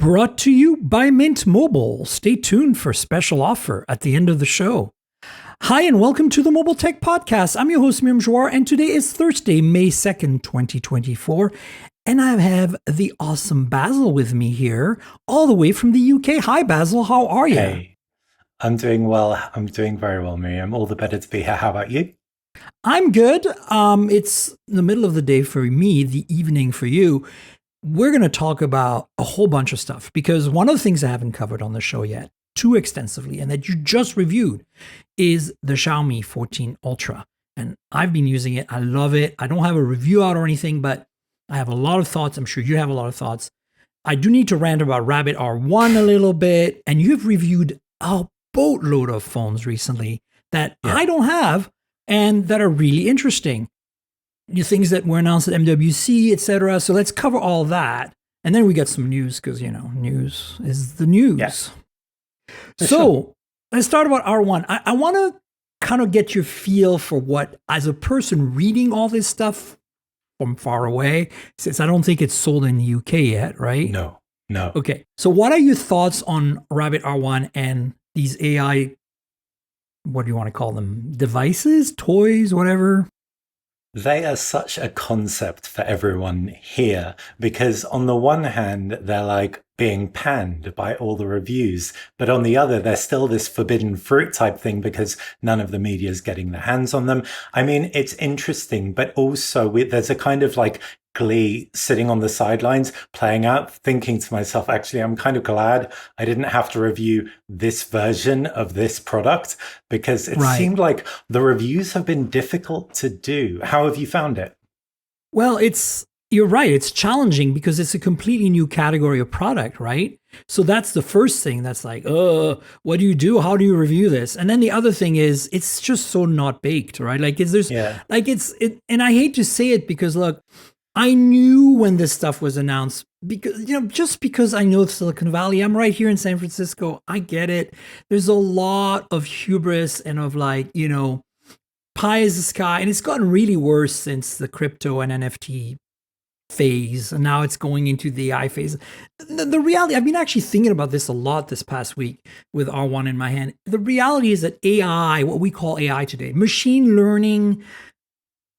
Brought to you by Mint Mobile. Stay tuned for a special offer at the end of the show. Hi, and welcome to the Mobile Tech Podcast. I'm your host, Miriam Jouar, and today is Thursday, May 2nd, 2024. And I have the awesome Basil with me here, all the way from the UK. Hi, Basil. How are you? Hey, I'm doing well. I'm doing very well, Miriam. All the better to be here. How about you? I'm good. It's the middle of the day for me, the evening for you. We're going to talk about a whole bunch of stuff because one of the things I haven't covered on the show yet too extensively and that you just reviewed is the Xiaomi 14 Ultra. And I've been using it. I love it. I don't have a review out or anything, but I have a lot of thoughts. I'm sure you have a lot of thoughts. I do need to rant about Rabbit R1 a little bit. And you've reviewed a boatload of phones recently that I don't have and that are really interesting. Things that were announced at MWC, etc. So let's cover all that. And then we got some news because, news is the news. Yes. So let's start about R1. I want to kind of get your feel for what, as a person reading all this stuff from far away, since I don't think it's sold in the UK yet, right? No. Okay. So what are your thoughts on Rabbit R1 and these AI, what do you want to call them? Devices, toys, whatever? They are such a concept for everyone here because on the one hand, they're like being panned by all the reviews, but on the other, they're still this forbidden fruit type thing because none of the media is getting their hands on them. I mean, it's interesting, but also there's a kind of like glee sitting on the sidelines playing out, thinking to myself, actually, I'm kind of glad I didn't have to review this version of this product because it seemed like the reviews have been difficult to do. How have you found it? Well, you're right. It's challenging because it's a completely new category of product, right? So that's the first thing that's like, what do you do? How do you review this? And then the other thing is it's just so not baked, right? Like and I hate to say it because look, I knew when this stuff was announced because, just because I know Silicon Valley, I'm right here in San Francisco. I get it. There's a lot of hubris and of pie is the sky. And it's gotten really worse since the crypto and NFT phase. And now it's going into the AI phase. The reality, I've been actually thinking about this a lot this past week with R1 in my hand. The reality is that AI, what we call AI today, machine learning,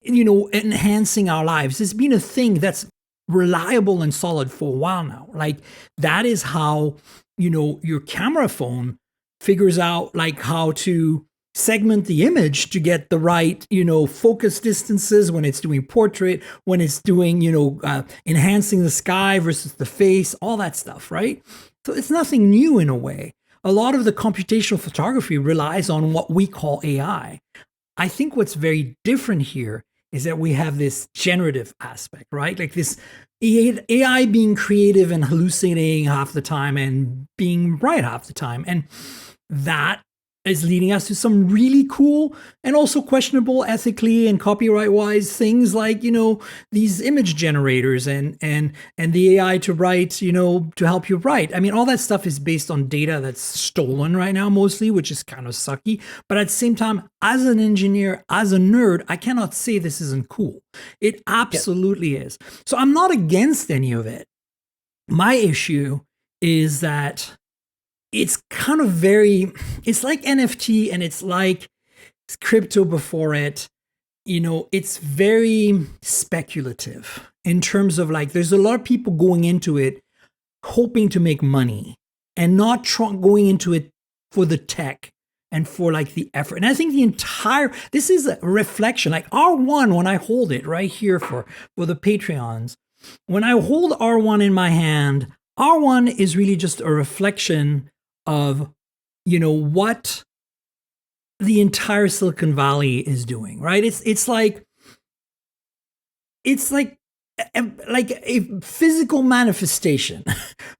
enhancing our lives. It's been a thing that's reliable and solid for a while now. Like that is how, your camera phone figures out like how to segment the image to get the right, focus distances when it's doing portrait, when it's doing, enhancing the sky versus the face, all that stuff, right? So it's nothing new in a way. A lot of the computational photography relies on what we call AI. I think what's very different here is that we have this generative aspect, right? Like this AI being creative and hallucinating half the time and being right half the time. And that is leading us to some really cool and also questionable ethically and copyright-wise things like, these image generators and the AI to write, to help you write. I mean, all that stuff is based on data that's stolen right now mostly, which is kind of sucky. But at the same time, as an engineer, as a nerd, I cannot say this isn't cool. It absolutely is. So I'm not against any of it. My issue is that it's kind of it's like NFT and it's like crypto before it. It's very speculative in terms of like, there's a lot of people going into it hoping to make money and not going into it for the tech and for like the effort. And I think this is a reflection, like R1, when I hold it right here for the Patreons, when I hold R1 in my hand, R1 is really just a reflection of, what the entire Silicon Valley is doing, right? It's like a physical manifestation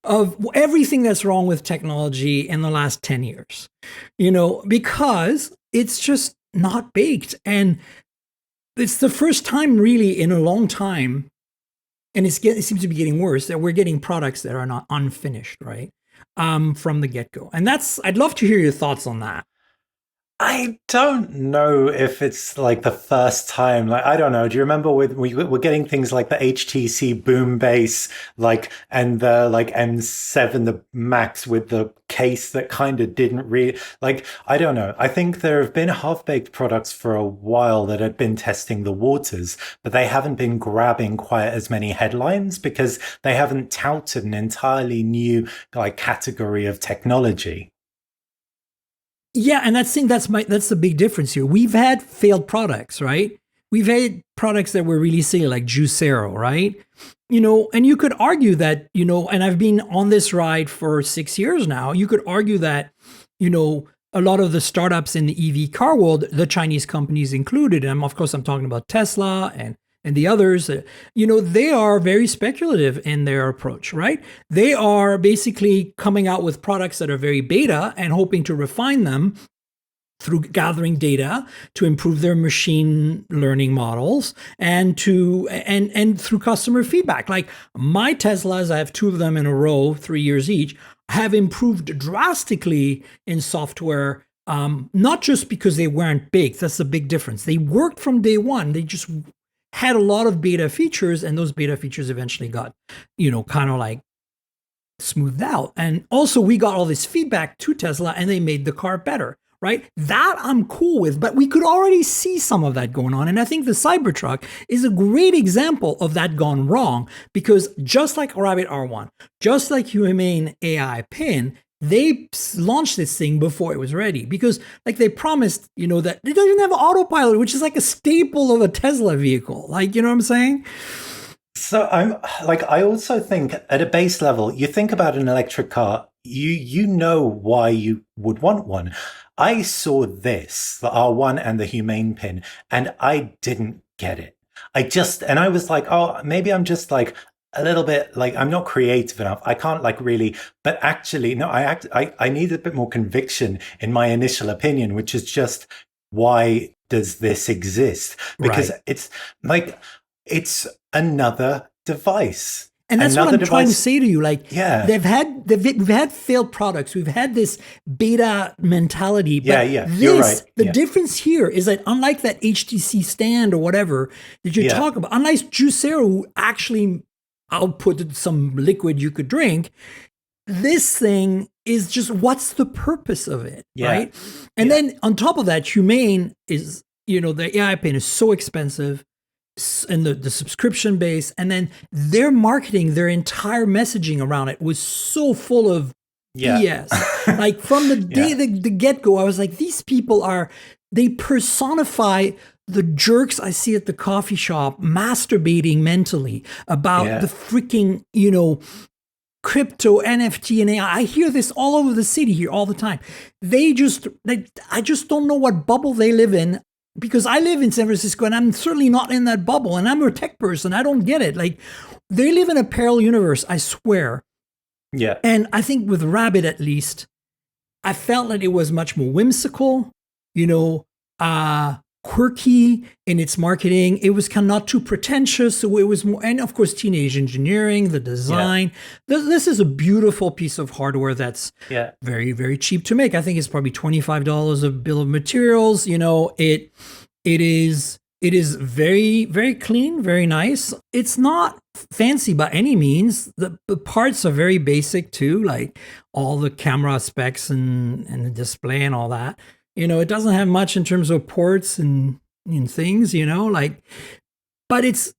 of everything that's wrong with technology in the last 10 years, because it's just not baked. And it's the first time really in a long time, and it seems to be getting worse, that we're getting products that are not unfinished, right? From the get-go. And I'd love to hear your thoughts on that. I don't know if it's like the first time. Like, I don't know. Do you remember we were getting things like the HTC Boom Bass, like, and the like M7, the Max with the case that kind of didn't really, like, I don't know. I think there have been half-baked products for a while that had been testing the waters, but they haven't been grabbing quite as many headlines because they haven't touted an entirely new like category of technology. Yeah, and that's the big difference here. We've had failed products, right? We've had products that were really silly, like Juicero, right? And you could argue that, and I've been on this ride for 6 years now. You could argue that, a lot of the startups in the EV car world, the Chinese companies included, and of course I'm talking about Tesla and the others, they are very speculative in their approach, right? They are basically coming out with products that are very beta and hoping to refine them through gathering data to improve their machine learning models and through customer feedback. Like my Teslas, I have two of them in a row, 3 years each, have improved drastically in software. Not just because they weren't baked, that's the big difference. They worked from day one. They just had a lot of beta features, and those beta features eventually got, kind of like smoothed out. And also we got all this feedback to Tesla and they made the car better, right? That I'm cool with, but we could already see some of that going on. And I think the Cybertruck is a great example of that gone wrong, because just like Rabbit R1, just like Humane AI Pin, they launched this thing before it was ready, because like they promised, that it doesn't have autopilot, which is like a staple of a Tesla vehicle. Like, you know what I'm saying? So I'm like, I also think at a base level, you think about an electric car, you know why you would want one. I saw this, the R1 and the Humane Pin, and I didn't get it. And I was like, oh, maybe I'm just like a little bit like I'm not creative enough. I can't like really, but actually, no, I need a bit more conviction in my initial opinion, which is just, why does this exist? Because Right. it's like, it's another device. And that's Another what I'm trying to device. say to you. Like, Yeah. we've had failed products. We've had this beta mentality. But Yeah, yeah. You're right. the Yeah. difference here is that unlike that HTC stand or whatever that you Yeah. talk about, unlike Juicero, who actually outputted some liquid you could drink, this thing is just, what's the purpose of it, Yeah. right? And then on top of that, Humane is, the AI Pin is so expensive, and the subscription base, and then their marketing, their entire messaging around it was so full of Yeah. BS. Like from the day Yeah. the get-go, I was like, these people they personify the jerks I see at the coffee shop masturbating mentally about Yeah. the freaking, crypto, NFT, and AI. I hear this all over the city here all the time. I just don't know what bubble they live in, because I live in San Francisco and I'm certainly not in that bubble, and I'm a tech person. I don't get it. Like, they live in a parallel universe, I swear. Yeah. And I think with Rabbit, at least, I felt that it was much more whimsical, quirky in its marketing. It was kind of not too pretentious. So it was more, and of course, teenage engineering, the design. This is a beautiful piece of hardware that's Yeah. very, very cheap to make. I think it's probably $25 a bill of materials. It is very, very clean, very nice. It's not fancy by any means. The parts are very basic too, like all the camera specs and the display and all that. It doesn't have much in terms of ports and things, but it's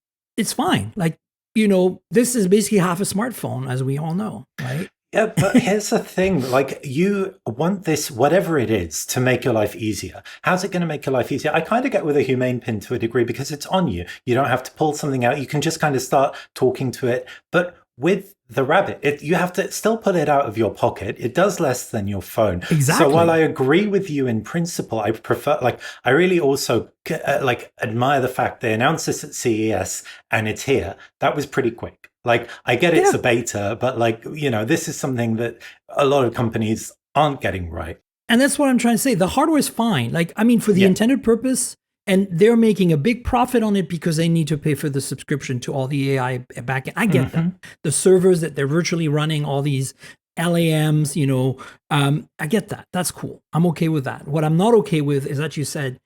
fine. Like, this is basically half a smartphone, as we all know, right? Yeah, but here's the thing, like, you want this, whatever it is, to make your life easier. How's it going to make your life easier? I kind of get with a Humane Pin to a degree because it's on you. You don't have to pull something out. You can just kind of start talking to it. But with the Rabbit, you have to still pull it out of your pocket. It does less than your phone. Exactly. So while I agree with you in principle, I prefer, like, I really also like admire the fact they announced this at CES and it's here. That was pretty quick. Like, I get it's a beta, but like, this is something that a lot of companies aren't getting right. And that's what I'm trying to say. The hardware is fine. Like, I mean, for the intended purpose, and they're making a big profit on it because they need to pay for the subscription to all the AI backend. I get that. The servers that they're virtually running all these LAMs, I get that. That's cool. I'm okay with that. What I'm not okay with is that you said,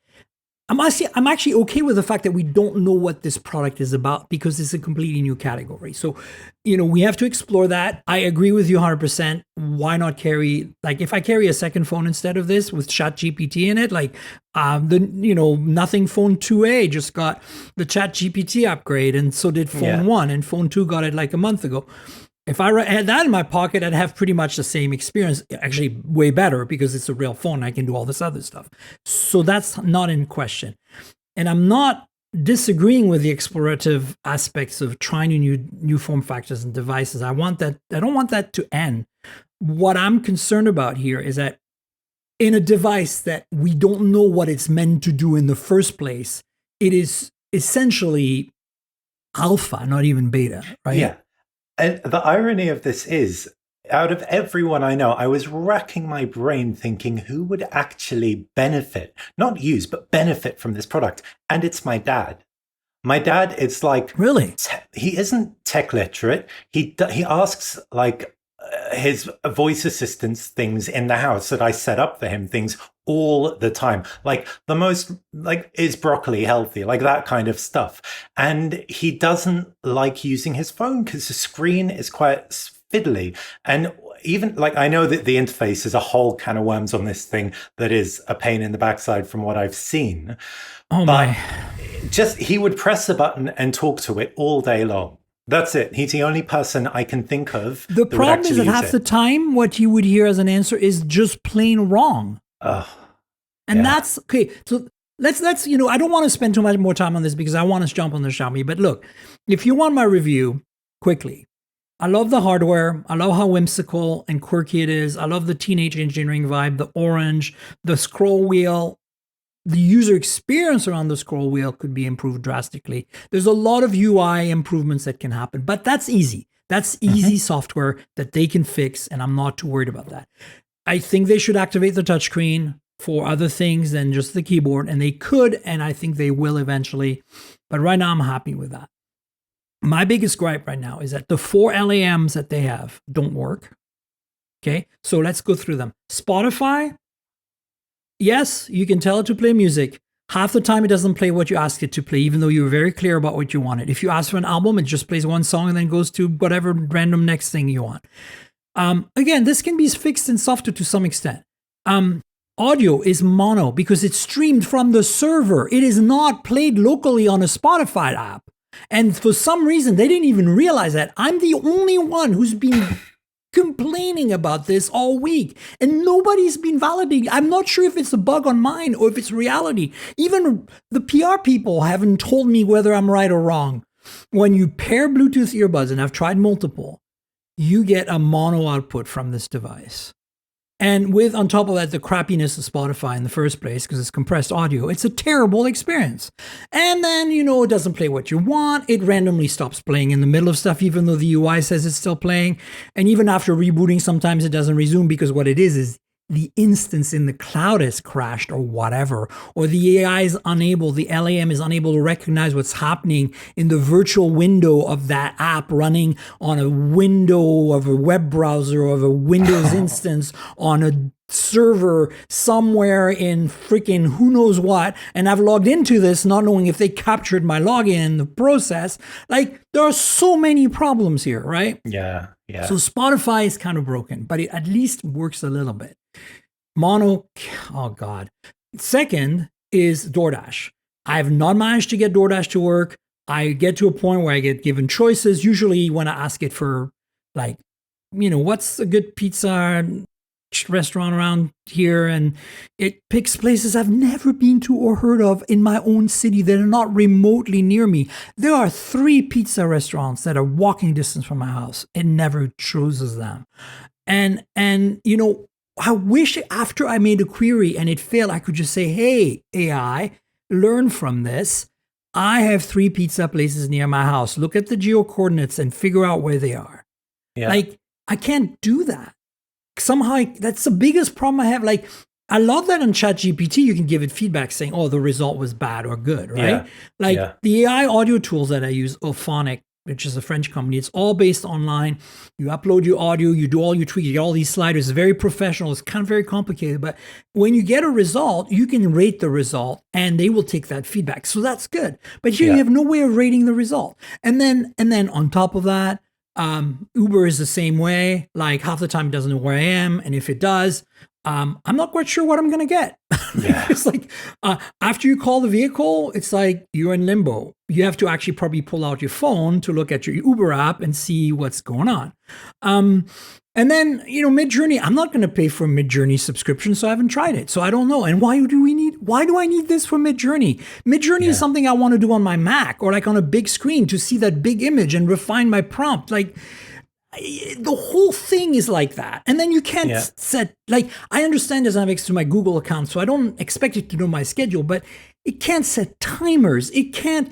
I'm actually okay with the fact that we don't know what this product is about because it's a completely new category. So, we have to explore that. I agree with you 100%. Why not carry, like, if I carry a second phone instead of this with ChatGPT in it, like Nothing Phone 2A just got the ChatGPT upgrade, and so did Phone 1, and Phone 2 got it like a month ago. If I had that in my pocket, I'd have pretty much the same experience, actually way better because it's a real phone. I can do all this other stuff. So that's not in question. And I'm not disagreeing with the explorative aspects of trying new form factors and devices. I don't want that to end. What I'm concerned about here is that in a device that we don't know what it's meant to do in the first place, it is essentially alpha, not even beta, right? Yeah. And the irony of this is, out of everyone I know, I was racking my brain thinking who would actually benefit, not use, but benefit from this product. And it's my dad. My dad, it's like... Really? He isn't tech literate. He asks like his voice assistance things in the house that I set up for him, things all the time, like the most, like, is broccoli healthy, like that kind of stuff. And he doesn't like using his phone because the screen is quite fiddly. And even like, I know that the interface is a whole can of worms on this thing that is a pain in the backside from what I've seen. Oh my. Just, he would press a button and talk to it all day long. That's it. He's the only person I can think of. The problem is that half the time, what you would hear as an answer is just plain wrong. And that's okay. So let's I don't want to spend too much more time on this because I want to jump on the Xiaomi. But look, if you want my review quickly, I love the hardware. I love how whimsical and quirky it is. I love the teenage engineering vibe, the orange, the scroll wheel. The user experience around the scroll wheel could be improved drastically. There's a lot of UI improvements that can happen, but that's easy. That's easy software that they can fix, and I'm not too worried about that. I think they should activate the touchscreen for other things than just the keyboard, and they could, and I think they will eventually. But right now, I'm happy with that. My biggest gripe right now is that the 4 LAMs that they have don't work. Okay, so let's go through them. Spotify. Yes, you can tell it to play music. Half the time it doesn't play what you ask it to play, even though you were very clear about what you wanted. If you ask for an album, it just plays one song and then goes to whatever random next thing you want. Again, this can be fixed in software to some extent. Audio is mono because it's streamed from the server. It is not played locally on a Spotify app. And for some reason, they didn't even realize that. I'm the only one who's been complaining about this all week, and nobody's been validating. I'm not sure if it's a bug on mine or if it's reality. Even the PR people haven't told me whether I'm right or wrong. When you pair Bluetooth earbuds, and I've tried multiple, you get a mono output from this device. And with, on top of that, the crappiness of Spotify in the first place, because it's compressed audio, it's a terrible experience. And then, it doesn't play what you want. It randomly stops playing in the middle of stuff, even though the UI says it's still playing. And even after rebooting, sometimes it doesn't resume because what it is the instance in the cloud has crashed or whatever, or the AI is unable, the LAM is unable to recognize what's happening in the virtual window of that app running on a window of a web browser or of a Windows instance on a server somewhere in freaking who knows what. And I've logged into this not knowing if they captured my login in the process. Like, there are so many problems here, right? Yeah. So Spotify is kind of broken, but it at least works a little bit. Mono, oh God. Second is DoorDash. I have not managed to get DoorDash to work. I get to a point where I get given choices, usually when I ask it for, like, what's a good pizza restaurant around here, and it picks places I've never been to or heard of in my own city that are not remotely near me. There are 3 pizza restaurants that are walking distance from my house. It never chooses them. And I wish after I made a query and it failed, I could just say, hey, AI, learn from this. I have 3 pizza places near my house. Look at the geo coordinates and figure out where they are. Yeah. Like, I can't do that. Somehow, that's the biggest problem I have. Like, I love that on ChatGPT, you can give it feedback saying, oh, the result was bad or good, right? The AI audio tools that I use, Ophonic, which is a French company. It's all based online. You upload your audio, you do all your tweaks, you get all these sliders. It's very professional. It's kind of very complicated. But when you get a result, you can rate the result and they will take that feedback. So that's good. But here you have no way of rating the result. And then on top of that, Uber is the same way. Like half the time it doesn't know where I am. And if it does, I'm not quite sure what I'm going to get. It's like after you call the vehicle, it's like you're in limbo. You have to actually probably pull out your phone to look at your Uber app and see what's going on. And then, Midjourney, I'm not going to pay for a Midjourney subscription, so I haven't tried it. So I don't know. And why do I need this for Midjourney? Midjourney is something I want to do on my Mac or like on a big screen to see that big image and refine my prompt. Like the whole thing is like that. And then you can't set, like, I understand as I'm next to my Google account, so I don't expect it to know my schedule, but it can't set timers. It can't,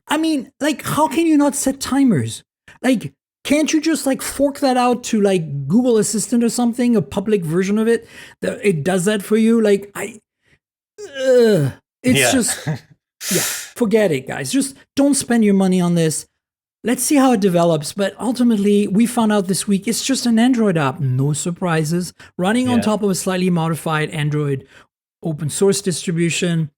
how can you not set timers? Like, can't you just like fork that out to like Google Assistant or something, a public version of it that it does that for you? Like forget it, guys. Just don't spend your money on this. Let's see how it develops. But ultimately, we found out this week it's just an Android app. No surprises. Running on top of a slightly modified Android open source distribution,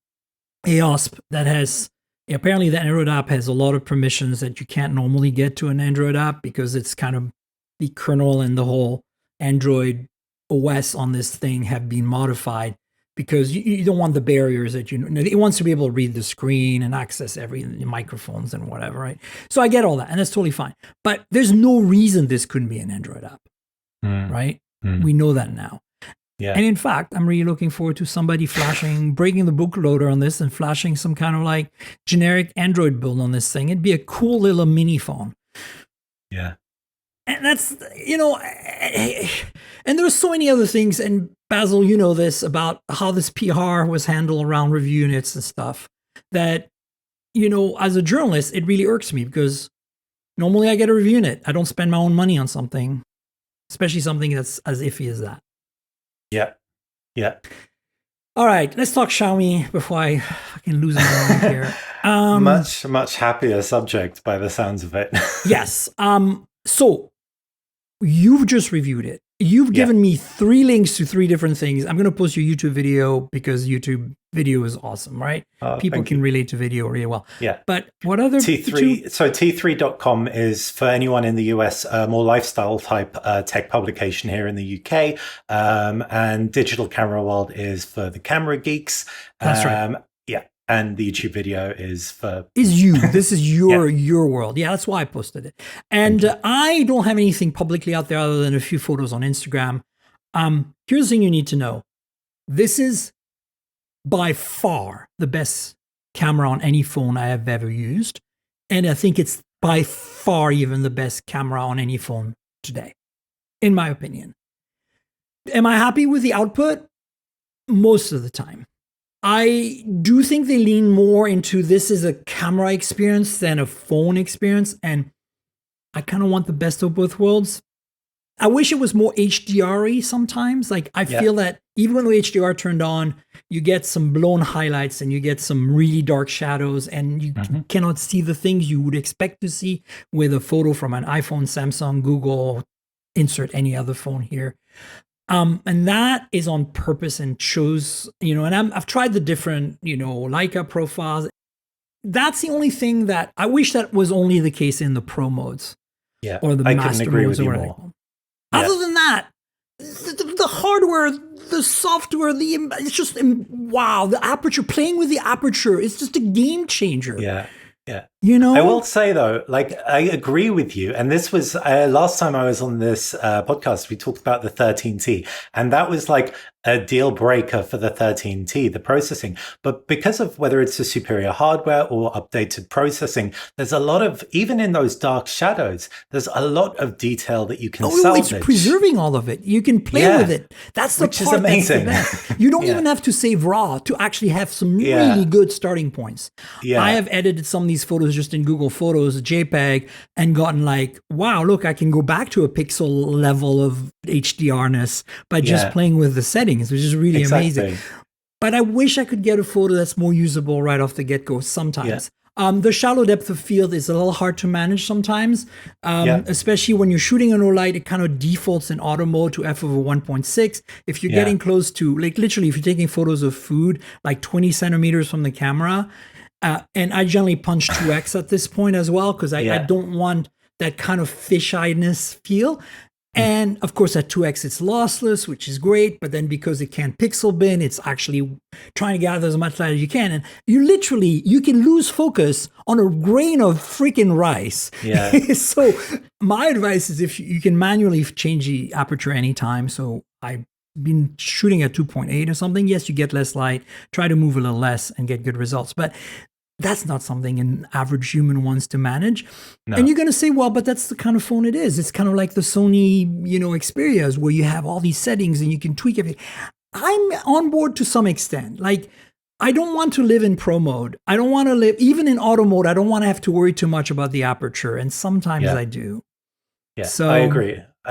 AOSP, that has apparently the Android app has a lot of permissions that you can't normally get to an Android app because it's kind of the kernel and the whole Android OS on this thing have been modified because you don't want the barriers that it wants to be able to read the screen and access every microphones and whatever, right? So I get all that and that's totally fine. But there's no reason this couldn't be an Android app, right? We know that now. Yeah. And in fact, I'm really looking forward to somebody breaking the bootloader on this and flashing some kind of like generic Android build on this thing. It'd be a cool little mini phone. Yeah. And that's, and there's so many other things. And Basil, you know this about how this PR was handled around review units and stuff that, as a journalist, it really irks me because normally I get a review unit. I don't spend my own money on something, especially something that's as iffy as that. Yeah. All right, let's talk Xiaomi before I fucking lose my mind here. Much happier subject by the sounds of it. Yes. So you've just reviewed it. You've given me 3 links to 3 different things. I'm going to post your YouTube video because YouTube video is awesome, right? People can relate to video really well. Yeah. But what other T3? So T3.com is for anyone in the US, a more lifestyle type tech publication here in the UK. And Digital Camera World is for the camera geeks. That's right. Yeah. And the YouTube video is for... This is your world. Yeah, that's why I posted it. And I don't have anything publicly out there other than a few photos on Instagram. Here's the thing you need to know. This is by far the best camera on any phone I have ever used. And I think it's by far even the best camera on any phone today, in my opinion. Am I happy with the output? Most of the time. I do think they lean more into this as a camera experience than a phone experience. And I kind of want the best of both worlds. I wish it was more HDR-y sometimes. Like I feel that even when the HDR turned on, you get some blown highlights and you get some really dark shadows and you cannot see the things you would expect to see with a photo from an iPhone, Samsung, Google, insert any other phone here. And that is on purpose and chose, and I've tried the different, Leica profiles. That's the only thing that I wish that was only the case in the pro modes. Yeah. Or the master modes or whatever. Other than that, the hardware, the software, it's just, wow, the aperture, playing with the aperture, it's just a game changer. Yeah. I will say though, like I agree with you. And this was last time I was on this podcast, we talked about the 13T, and that was like a deal breaker for the 13T, the processing. But because of whether it's a superior hardware or updated processing, there's a lot of, even in those dark shadows, there's a lot of detail that you can salvage. It's preserving all of it. You can play with it. That's the part is amazing. That's the best. You don't even have to save RAW to actually have some really good starting points. Yeah. I have edited some of these photos just in Google Photos, JPEG, and gotten like, wow, look, I can go back to a pixel level of HDR-ness by just playing with the settings, which is really amazing. But I wish I could get a photo that's more usable right off the get-go sometimes. The shallow depth of field is a little hard to manage sometimes, Yeah. especially when you're shooting in low light. It kind of defaults in auto mode to f over 1.6. If you're getting close to, like literally, if you're taking photos of food like 20 centimeters from the camera, and I generally punch 2x at this point as well, because I don't want that kind of fish-eyedness feel. And of course, at 2x, it's lossless, which is great. But then because it can't pixel bin, it's actually trying to gather as much light as you can. And you can lose focus on a grain of freaking rice. Yeah. So my advice is if you can manually change the aperture anytime. So I've been shooting at 2.8 or something. Yes, you get less light. Try to move a little less and get good results. But that's not something an average human wants to manage. No. And you're going to say, well, but that's the kind of phone it is. It's kind of like the Sony, Xperias, where you have all these settings and you can tweak everything. I'm on board to some extent. Like, I don't want to live in pro mode. I don't want to live, even in auto mode, I don't want to have to worry too much about the aperture. And sometimes I do. Yeah, so, I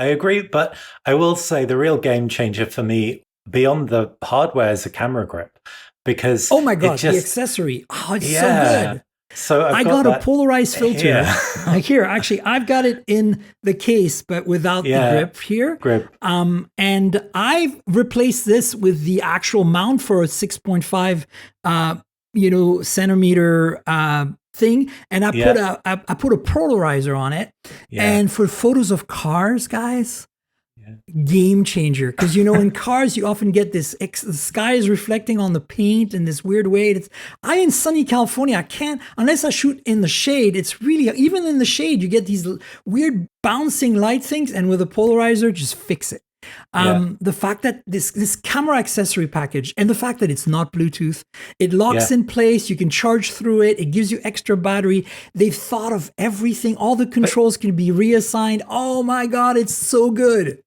agree. But I will say the real game changer for me, beyond the hardware, is the camera grip. Because oh my god, the accessory! Oh, it's so good. So I got a polarized filter. Yeah. Like here, actually, I've got it in the case, but without the grip here. And I've replaced this with the actual mount for a 6.5, centimeter thing, and I put a polarizer on it. Yeah. And for photos of cars, guys. Game changer, because in cars you often get this the sky is reflecting on the paint in this weird way. I in sunny California, I can't unless I shoot in the shade. It's really, even in the shade you get these weird bouncing light things, and with a polarizer just fix it. The fact that this camera accessory package, and the fact that it's not Bluetooth, it locks in place, you can charge through it, it gives you extra battery. They've thought of everything. All the controls can be reassigned. Oh my god, it's so good.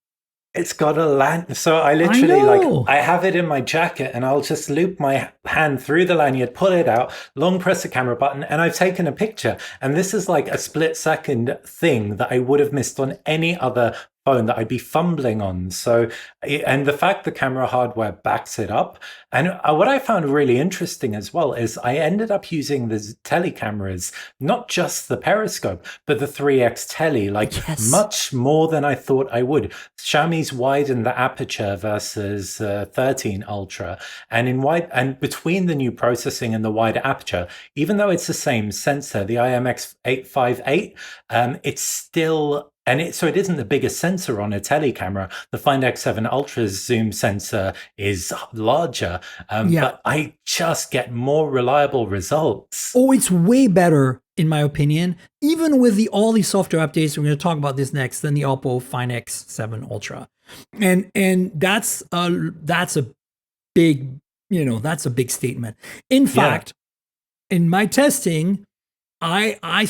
It's got a lanyard. So I literally I have it in my jacket, and I'll just loop my hand through the lanyard, pull it out, long press the camera button, and I've taken a picture. And this is like a split second thing that I would have missed on any other phone that I'd be fumbling on. So, and the fact the camera hardware backs it up. And what I found really interesting as well is I ended up using the telecameras, not just the periscope, but the 3x tele, much more than I thought I would. Xiaomi's widened the aperture versus 13 Ultra. And between the new processing and the wider aperture, even though it's the same sensor, the IMX858, it's still... So it isn't the biggest sensor on a telecamera. The Find X7 Ultra's zoom sensor is larger, but I just get more reliable results. Oh, it's way better, in my opinion, even with all these software updates. We're going to talk about this next, than the Oppo Find X7 Ultra, and that's a big, that's a big statement. In fact, in my testing, I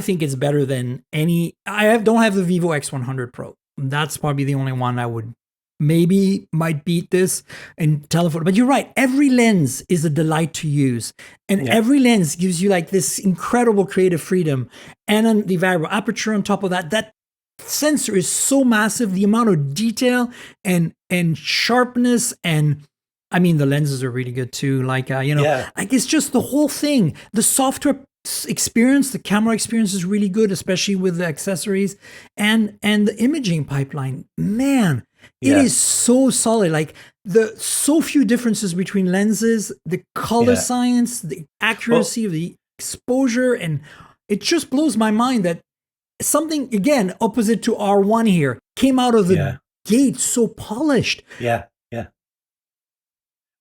think it's better than any. Don't have the Vivo X100 Pro. That's probably the only one I would might beat this in telephoto. But you're right. Every lens is a delight to use, and every lens gives you like this incredible creative freedom. And then the variable aperture on top of that. That sensor is so massive. The amount of detail and sharpness, and I mean the lenses are really good too. Like like it's just the whole thing. The software experience, the camera experience is really good, especially with the accessories and the imaging pipeline. Man, it is so solid. Like the so few differences between lenses, the color science, the accuracy of the exposure, and it just blows my mind that something, again, opposite to R1 here, came out of the gate so polished. Yeah.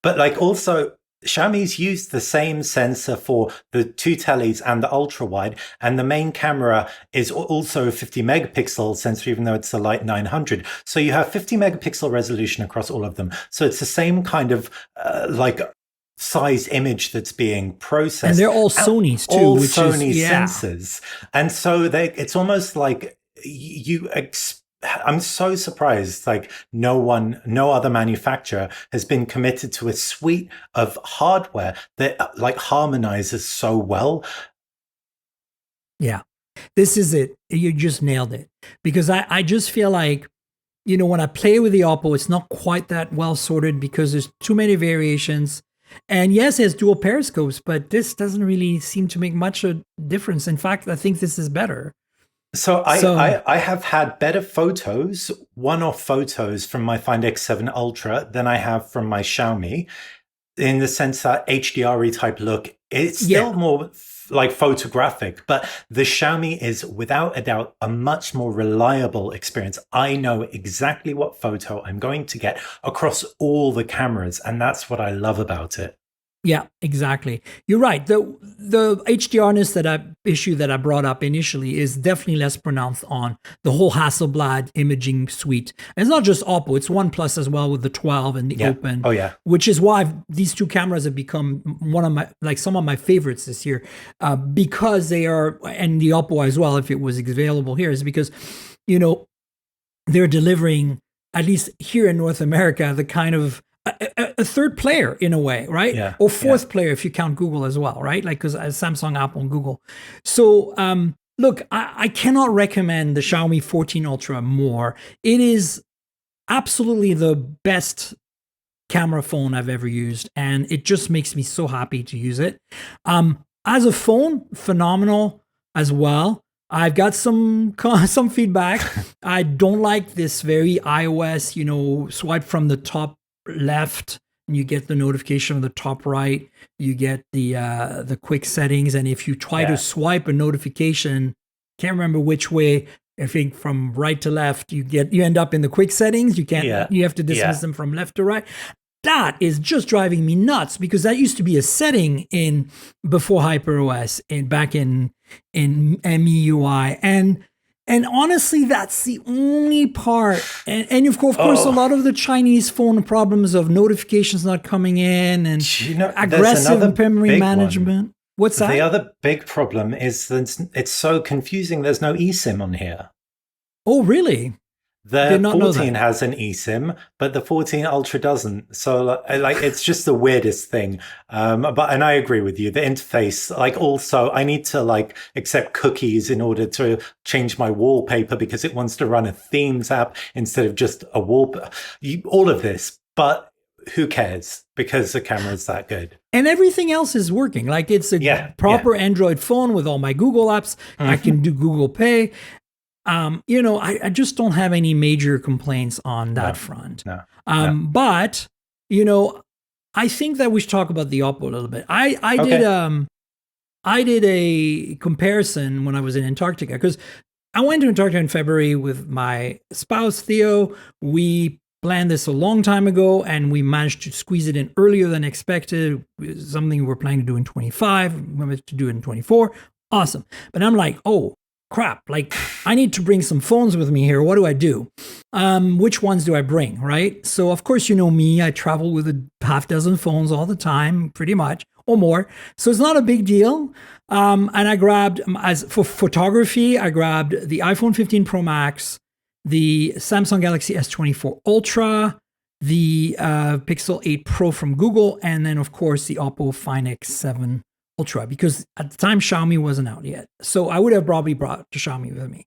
But also, Xiaomi's used the same sensor for the two teles and the ultra wide, and the main camera is also a 50 megapixel sensor, even though it's a light 900. So you have 50 megapixel resolution across all of them. So it's the same kind of size image that's being processed. And they're all Sony's too. All Sony sensors. And so it's almost like I'm so surprised, no other manufacturer has been committed to a suite of hardware that harmonizes so well. Yeah, this is it. You just nailed it. Because I just feel like, when I play with the Oppo, it's not quite that well sorted because there's too many variations. And yes, it has dual periscopes, but this doesn't really seem to make much a difference. In fact, I think this is better. So So I have had better photos, one-off photos from my Find X7 Ultra than I have from my Xiaomi, in the sense that HDR type look, it's still yeah, more like photographic, but the Xiaomi is without a doubt a much more reliable experience. I know exactly what photo I'm going to get across all the cameras, and that's what I love about it. yeah, exactly. You're right. The HDRness issue that I brought up initially is definitely less pronounced on the whole Hasselblad imaging suite. And it's not just Oppo; it's OnePlus as well with the 12 and the Yeah. Open. Oh, yeah. Which is why these two cameras have become one of my some of my favorites this year, because they are, and the Oppo as well, if it was available here, is because you know they're delivering, at least here in North America, the kind of a third player in a way, right? Yeah. Or Yeah. fourth player if you count Google as well, right? Like because Samsung, Apple, and Google. So look, I cannot recommend the Xiaomi 14 Ultra more. It is absolutely the best camera phone I've ever used, and it just makes me so happy to use it. As a phone, phenomenal as well. I've got some some feedback. I don't like this very iOS, swipe from the top left and you get the notification on the top right. You get the quick settings, and if you try to Yeah. swipe a notification, can't remember which way. I think from right to left, you end up in the quick settings. Yeah. You have to dismiss Yeah. them from left to right. That is just driving me nuts because that used to be a setting in before HyperOS and back in MIUI, and honestly, that's the only part. And of course, a lot of the Chinese phone problems of notifications not coming in and There's aggressive another memory big management. one. What's that? The other big problem is that it's so confusing. There's no eSIM on here. Oh, really? Did The not know 14 that. has an eSIM, but the 14 Ultra doesn't. So, like, it's just the weirdest thing. And I agree with you. The interface, like, also, I need to like accept cookies in order to change my wallpaper because it wants to run a themes app instead of just a wallpaper. All of this, but who cares? Because the camera's that good. And everything else is working. Like it's a Yeah, proper Android phone with all my Google apps. I can do Google Pay. I just don't have any major complaints on that front. No. But I think that we should talk about the Oppo a little bit. I did a comparison when I was in Antarctica because I went to Antarctica in February with my spouse Theo. We planned this a long time ago, and we managed to squeeze it in earlier than expected. Something we were planning to do in 25. We wanted to do it in 24. Awesome. But I'm like, oh, crap, like I need to bring some phones with me here. What do I do? Which ones do I bring, right? So of course, you know me, I travel with a half dozen phones all the time, pretty much, or more. So it's not a big deal. And I grabbed, as for photography, I grabbed the iPhone 15 Pro Max, the Samsung Galaxy S24 Ultra, the Pixel 8 Pro from Google, and then of course the Oppo Find X7 Ultra, because at the time Xiaomi wasn't out yet. So I would have probably brought the Xiaomi with me.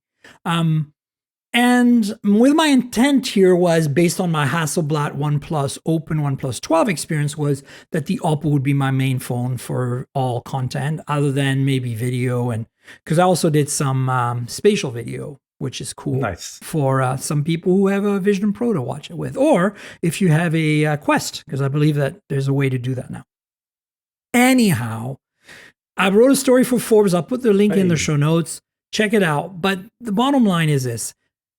And with my intent here was based on my Hasselblad OnePlus Open OnePlus 12 experience was that the Oppo would be my main phone for all content other than maybe video. And because I also did some spatial video, which is cool. Nice. For some people who have a Vision Pro to watch it with, or if you have a Quest, because I believe that there's a way to do that now. Anyhow, I wrote a story for Forbes. I'll put the link in the show notes. Check it out. But the bottom line is this.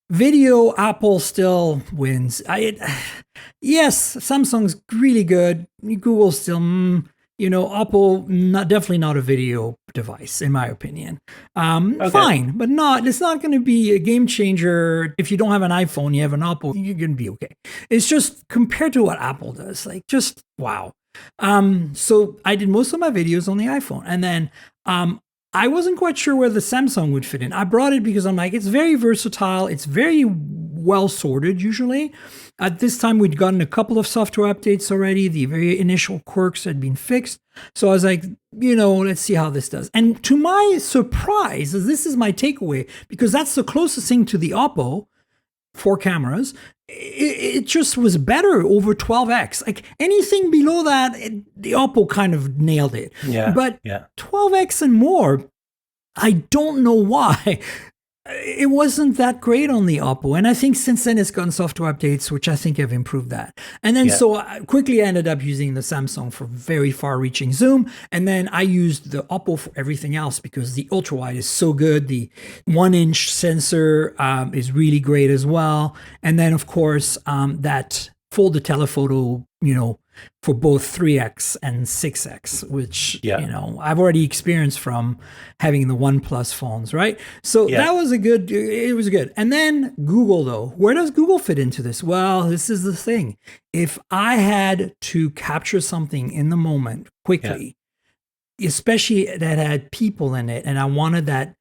Video, Apple still wins. Yes, Samsung's really good. Google still, Apple, definitely not a video device, in my opinion. Okay. Fine, but it's not going to be a game changer. If you don't have an iPhone, you have an Apple, you're going to be okay. It's just compared to what Apple does, like just wow. So I did most of my videos on the iPhone, and then I wasn't quite sure where the Samsung would fit in. I brought it because I'm like, it's very versatile. It's very well sorted usually. At this time, we'd gotten a couple of software updates already. The very initial quirks had been fixed. So I was like, let's see how this does. And to my surprise, this is my takeaway, because that's the closest thing to the Oppo. 4 cameras. It just was better over 12x. Like anything below that, the Oppo kind of nailed it. Yeah. But yeah. 12x and more, I don't know why. It wasn't that great on the Oppo. And I think since then it's gotten software updates, which I think have improved that. And then so I quickly ended up using the Samsung for very far reaching zoom. And then I used the Oppo for everything else because the ultra wide is so good. The 1-inch sensor is really great as well. And then of course that folded telephoto, for both 3x and 6x, which, I've already experienced from having the OnePlus phones, right? So that was it was good. And then Google, though, where does Google fit into this? Well, this is the thing. If I had to capture something in the moment quickly, especially that had people in it, and I wanted that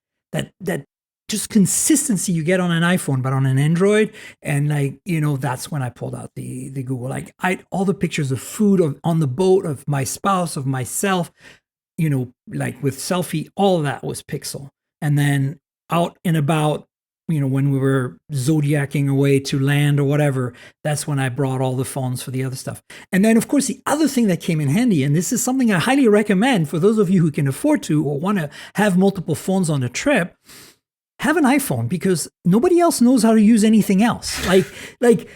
just consistency you get on an iPhone, but on an Android. And that's when I pulled out the Google. All the pictures of food on the boat, of my spouse, of myself, with selfie, all of that was Pixel. And then out and about, when we were zodiacking away to land or whatever, that's when I brought all the phones for the other stuff. And then, of course, the other thing that came in handy, and this is something I highly recommend for those of you who can afford to or want to have multiple phones on a trip, have an iPhone, because nobody else knows how to use anything else. Like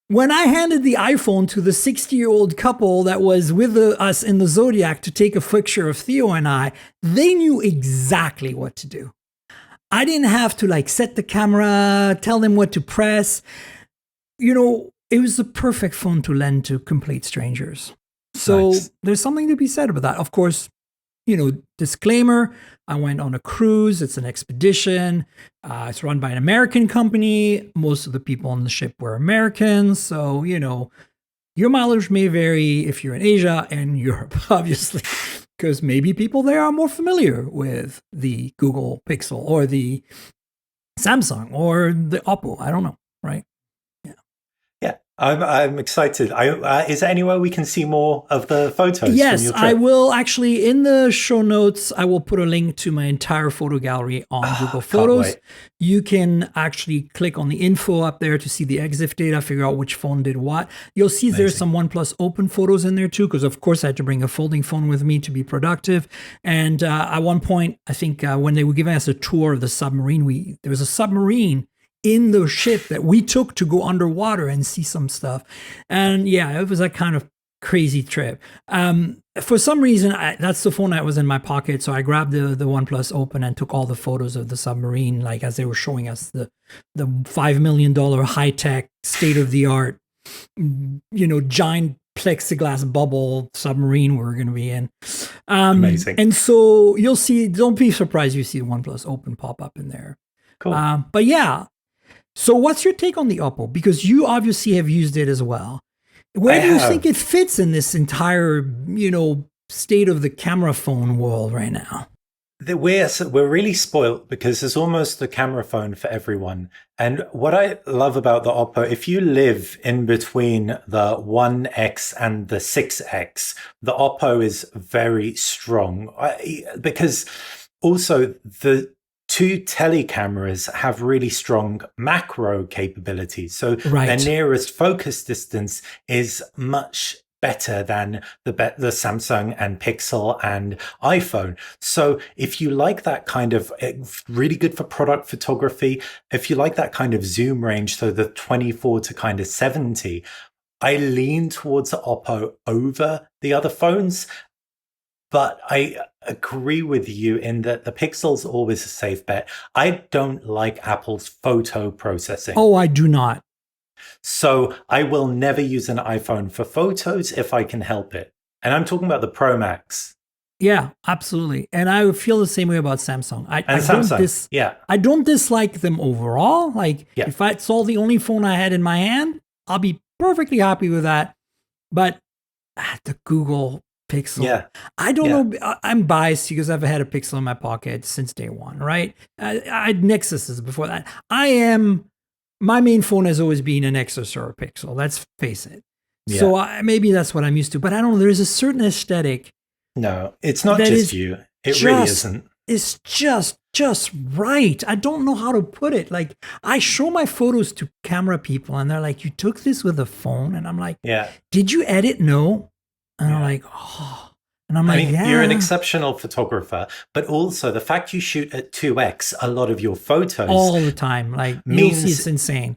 when I handed the iPhone to the 60-year-old couple that was with us in the Zodiac to take a picture of Theo and I, they knew exactly what to do. I didn't have to set the camera, tell them what to press. It was the perfect phone to lend to complete strangers. So There's something to be said about that. Of course, disclaimer, I went on a cruise. It's an expedition. It's run by an American company. Most of the people on the ship were Americans. So, your mileage may vary if you're in Asia and Europe, obviously, because maybe people there are more familiar with the Google Pixel or the Samsung or the Oppo. I don't know, right? Yeah, I'm excited. Is there anywhere we can see more of the photos? Yes, from your trip? I will actually, in the show notes, I will put a link to my entire photo gallery on Google Photos. You can actually click on the info up there to see the EXIF data, figure out which phone did what. You'll see there's some OnePlus Open photos in there too, because of course I had to bring a folding phone with me to be productive. And at one point, I think when they were giving us a tour of the submarine, there was a submarine in the ship that we took to go underwater and see some stuff. And it was a kind of crazy trip. For some reason, that's the phone that was in my pocket. So I grabbed the OnePlus Open and took all the photos of the submarine, as they were showing us the $5 million high-tech, state-of-the-art, giant plexiglass bubble submarine we're going to be in. Amazing. And so you'll see, don't be surprised you see the OnePlus Open pop up in there. Cool. But yeah. So what's your take on the Oppo? Because you obviously have used it as well. Where do you think it fits in this entire, state of the camera phone world right now? We're really spoilt because there's almost a camera phone for everyone. And what I love about the Oppo, if you live in between the 1X and the 6X, the Oppo is very strong because also the two telecameras have really strong macro capabilities. So their nearest focus distance is much better than the Samsung and Pixel and iPhone. So if you like that kind of really good for product photography, if you like that kind of zoom range, so the 24 to kind of 70, I lean towards the Oppo over the other phones. But I agree with you in that the Pixel's always a safe bet. I don't like Apple's photo processing. Oh, I do not. So I will never use an iPhone for photos if I can help it. And I'm talking about the Pro Max. Yeah, absolutely. And I feel the same way about Samsung. I don't dislike them overall. If it's all the only phone I had in my hand, I'll be perfectly happy with that. But the Google Pixel. I don't know. I'm biased because I've had a Pixel in my pocket since day one, right? I had Nexuses before that. My main phone has always been an Nexus or a Pixel. Let's face it. Yeah. So maybe that's what I'm used to. But I don't know. There's a certain aesthetic. No, it's not just you. It really isn't. is just right. I don't know how to put it. Like, I show my photos to camera people and they're like, "You took this with a phone?" And I'm like, Yeah. "Did you edit?" No. And I'm Yeah. like, "Oh." And I'm I like, mean, you're an "Yeah." exceptional photographer, but also the fact you shoot at 2x a lot of your photos All the time. Like, you'll see means it's insane.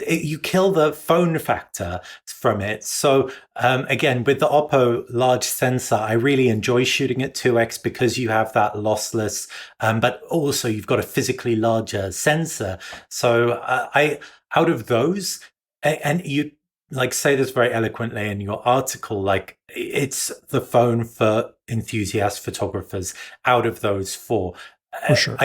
you kill the phone factor from it. So again, with the Oppo large sensor, I really enjoy shooting at 2x because you have that lossless, but also you've got a physically larger sensor. So I out of those, and you like say this very eloquently in your article, like it's the phone for enthusiast photographers out of those four. For sure.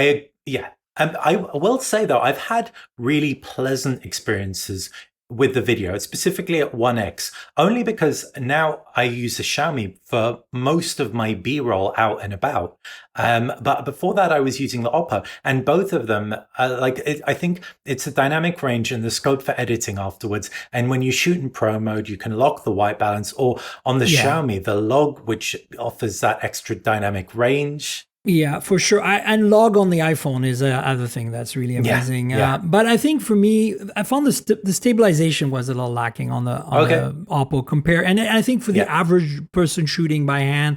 Yeah. And I will say though, I've had really pleasant experiences with the video, specifically at 1x, only because now I use a Xiaomi for most of my B-roll out and about. But before that, I was using the Oppo, and both of them, I think it's a dynamic range and the scope for editing afterwards. And when you shoot in pro mode, you can lock the white balance, or on the Yeah. Xiaomi, the log, which offers that extra dynamic range. Yeah, for sure. And log on the iPhone is another thing that's really amazing. Yeah. But I think for me, I found the stabilization was a little lacking on the Oppo compare. And I think for the average person shooting by hand,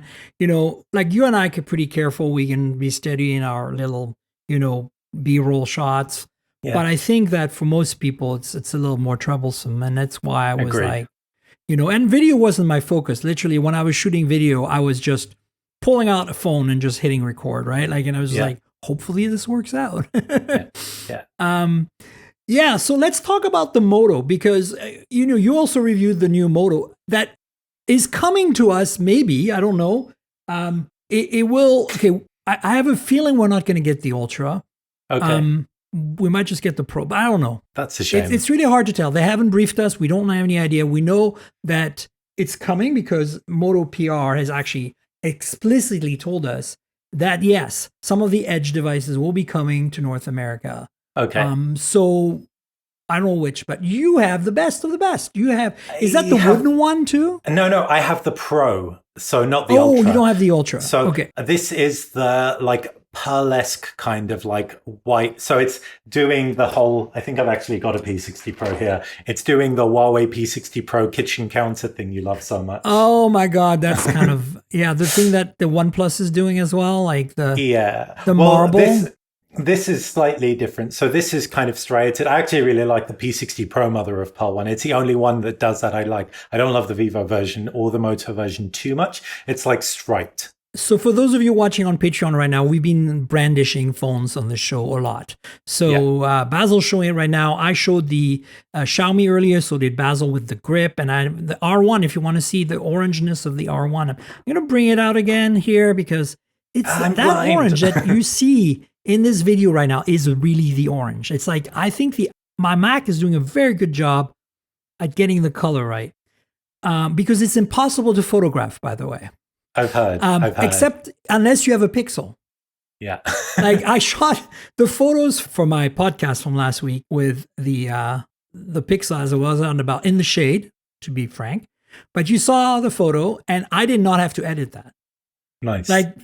like you and I are pretty careful. We can be steady in our little, B-roll shots. Yeah. But I think that for most people, it's a little more troublesome, and that's why I was Agreed. like, and video wasn't my focus. Literally, when I was shooting video, I was just pulling out a phone and just hitting record, right? Like, and I was like, hopefully this works out. Yeah. So let's talk about the Moto, because you also reviewed the new Moto that is coming to us. Maybe, I don't know. It will. Okay, I have a feeling we're not going to get the Ultra. Okay. We might just get the Pro, but I don't know. That's a shame. It's really hard to tell. They haven't briefed us. We don't have any idea. We know that it's coming because Moto PR has actually explicitly told us that yes, some of the Edge devices will be coming to North America. Okay. So I don't know which, but you have the best of the best. Is that the wooden one too? No, I have the Pro, so not the Ultra. Oh, you don't have the Ultra. So okay. This is the like pearlesque kind of like white. So it's doing the whole, I think I've actually got a P60 Pro here. It's doing the Huawei P60 Pro kitchen counter thing you love so much. Oh my God. That's kind of, the thing that the OnePlus is doing as well. Like the marble. This is slightly different. So this is kind of striated. I actually really like the P60 Pro mother of pearl one. It's the only one that does that I like. I don't love the Vivo version or the Moto version too much. It's like striped. So for those of you watching on Patreon right now, we've been brandishing phones on the show a lot. So Basil's showing it right now. I showed the Xiaomi earlier, so did Basil with the grip. And the R1, if you want to see the orangeness of the R1, I'm going to bring it out again here because it's that blind. Orange that you see in this video right now is really the orange. It's like, I think my Mac is doing a very good job at getting the color right because it's impossible to photograph, by the way. I've heard. Except unless you have a Pixel. Yeah. Like I shot the photos for my podcast from last week with the Pixel as it was on about in the shade, to be frank. But you saw the photo and I did not have to edit that. Nice. Like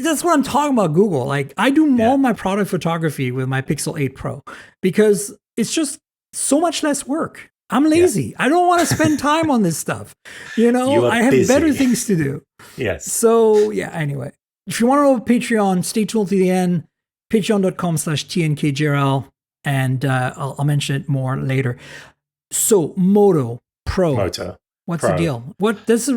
that's what I'm talking about, Google. Like I do all my product photography with my Pixel 8 Pro because it's just so much less work. I'm lazy. I don't want to spend time on this stuff. I have better things to do. Yes. So anyway, if you want to know about Patreon, stay tuned to the end, patreon.com/TNKJRL, and I'll mention it more later. So Moto Pro. What's the deal? This is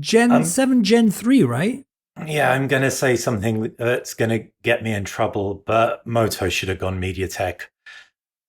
Gen 7, Gen 3, right? Yeah, I'm going to say something that's going to get me in trouble, but Moto should have gone MediaTek.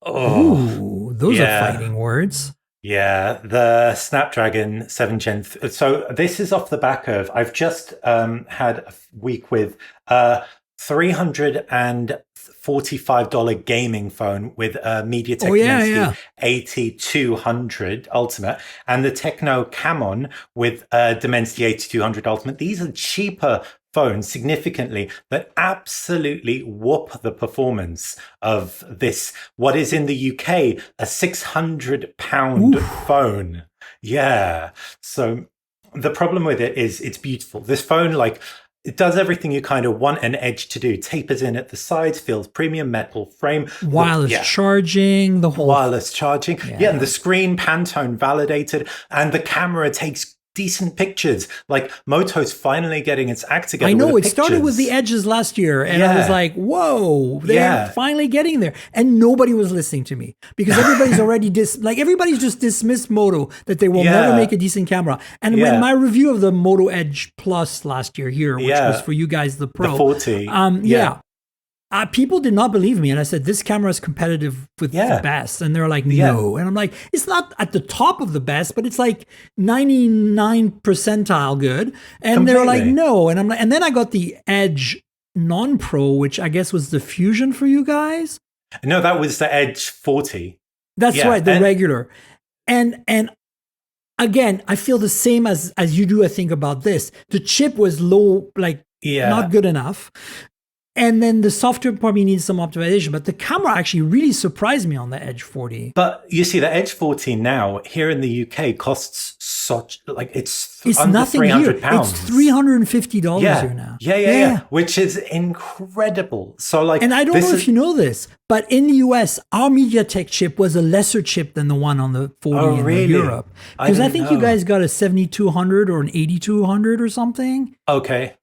Oh, those are fighting words. Yeah, the Snapdragon 7 Gen. So this is off the back of, I've just had a week with $345 gaming phone with a MediaTek 8200 Ultimate and the Techno Camon with Dimensity 8200 Ultimate. These are cheaper phones significantly that absolutely whoop the performance of this, what is in the UK, a £600 phone. Yeah. So the problem with it is it's beautiful. This phone, like, It does everything you kind of want an Edge to do. Tapers in at the sides, feels premium metal frame. Wireless charging, the whole wireless charging. Yeah, and the screen Pantone validated, and the camera takes decent pictures. Like Moto's finally getting its act together. I know with it started with the Edges last year, and I was like, "Whoa, they're finally getting there!" And nobody was listening to me because everybody's already everybody's just dismissed Moto, that they will never make a decent camera. And when my review of the Moto Edge Plus last year here, which was for you guys the Pro, the 40, people did not believe me, and I said this camera is competitive with the best, and they're like, no, and I'm like, it's not at the top of the best, but it's like 99 percentile good, and they're like, no, and I'm like, and then I got the Edge non-Pro, which I guess was the Fusion for you guys. No, that was the Edge 40. That's right, the regular, and again, I feel the same as you do. I think about this. The chip was low, not good enough. And then the software probably needs some optimization, but the camera actually really surprised me on the Edge 40. But you see, the Edge 40 now here in the UK costs it's under nothing £300. Here. It's $350 here now. Yeah, which is incredible. So and I don't know if you know this, but in the US, our MediaTek chip was a lesser chip than the one on the 40 in Europe. Because I think you guys got a 7200 or an 8200 or something. Okay.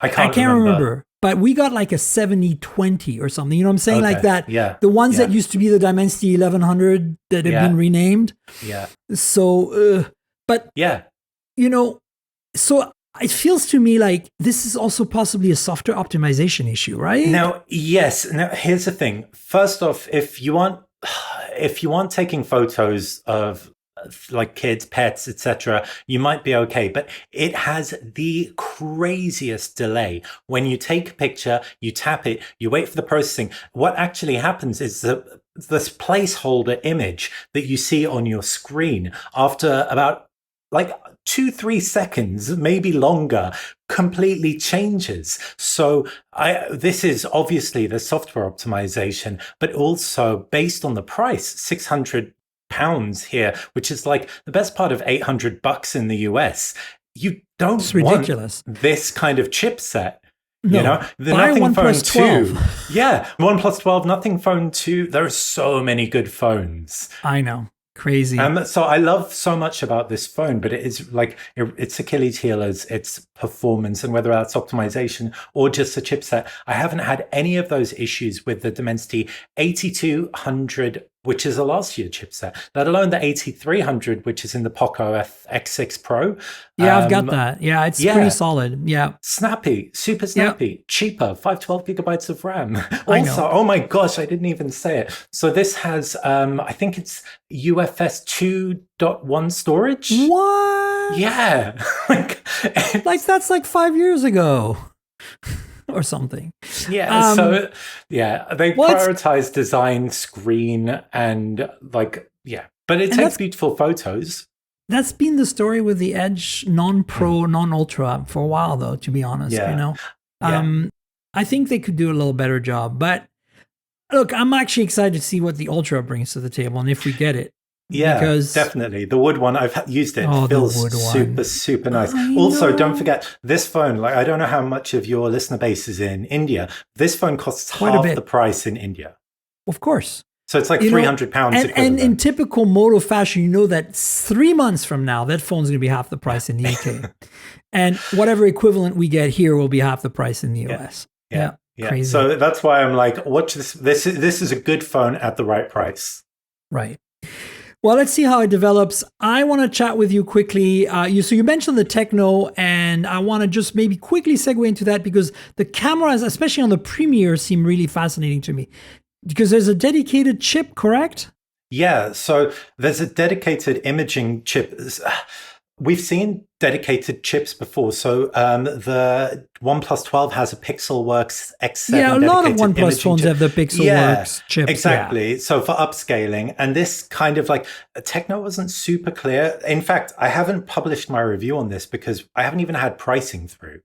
I can't remember. But we got like a 7020 or something. You know what I'm saying? Like that. Yeah. The ones that used to be the Dimensity 1100 that have been renamed. Yeah. So, so it feels to me like this is also possibly a software optimization issue, right? Now, yes. Now, here's the thing. First off, if you aren't taking photos of like kids, pets, etc., you might be okay, but it has the craziest delay. When you take a picture, you tap it, you wait for the processing. What actually happens is that this placeholder image that you see on your screen after about 2-3 seconds, maybe longer, completely changes. So this is obviously the software optimization, but also based on the price, £600 here, which is like the best part of $800 in the US. You don't want this kind of chipset. No. You know, the Buy Nothing Phone 12. 2. Yeah, OnePlus 12, Nothing Phone 2. There are so many good phones. I know. Crazy. So I love so much about this phone, but it is its Achilles heel is its performance, and whether that's optimization or just a chipset. I haven't had any of those issues with the Dimensity 8200, which is a last year chipset, let alone the 8300, which is in the Poco X6 Pro. Yeah, I've got that. Yeah, it's pretty solid. Yeah. Snappy, super snappy, cheaper, 512 gigabytes of RAM. Also, oh my gosh, I didn't even say it. So this has, I think it's UFS 2.1 storage. What? Yeah. That's like 5 years ago. Or something. Yeah. They prioritize design, screen, and but it takes beautiful photos. That's been the story with the Edge non-Pro, non-Ultra for a while, though, to be honest. I think they could do a little better job. But look, I'm actually excited to see what the Ultra brings to the table and if we get it. Yeah, definitely. The wood one, I've used it. It feels super, super nice. Also, don't forget, this phone, I don't know how much of your listener base is in India. This phone costs half the price in India. Of course. So it's like £300. And in typical Moto fashion, you know that 3 months from now, that phone's going to be half the price in the UK. And whatever equivalent we get here will be half the price in the US. Yeah. Crazy. So that's why I'm like, watch this. This is a good phone at the right price. Right. Well, let's see how it develops. I want to chat with you quickly. So you mentioned the Techno, and I want to just maybe quickly segue into that because the cameras, especially on the Premiere, seem really fascinating to me. Because there's a dedicated chip, correct? Yeah, so there's a dedicated imaging chip. We've seen dedicated chips before. So the OnePlus 12 has a Pixelworks X7. Yeah, a lot of OnePlus phones have the Pixelworks chips. Exactly. Yeah. So for upscaling, and this kind of Techno wasn't super clear. In fact, I haven't published my review on this because I haven't even had pricing through.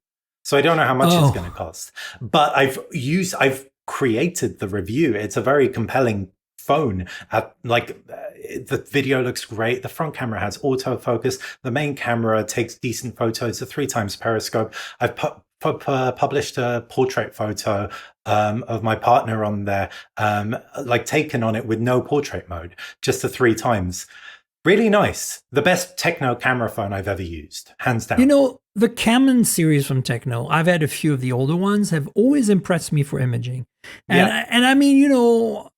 So I don't know how much it's going to cost. But I've created the review. It's a very compelling phone. The video looks great. The front camera has autofocus. The main camera takes decent photos, a 3x periscope. I've put published a portrait photo of my partner on there, like taken on it with no portrait mode, just the 3 times. Really nice. The best techno camera phone I've ever used, hands down. You know, the Canon series from Techno, I've had a few of the older ones, have always impressed me for imaging. And, and I mean, you know,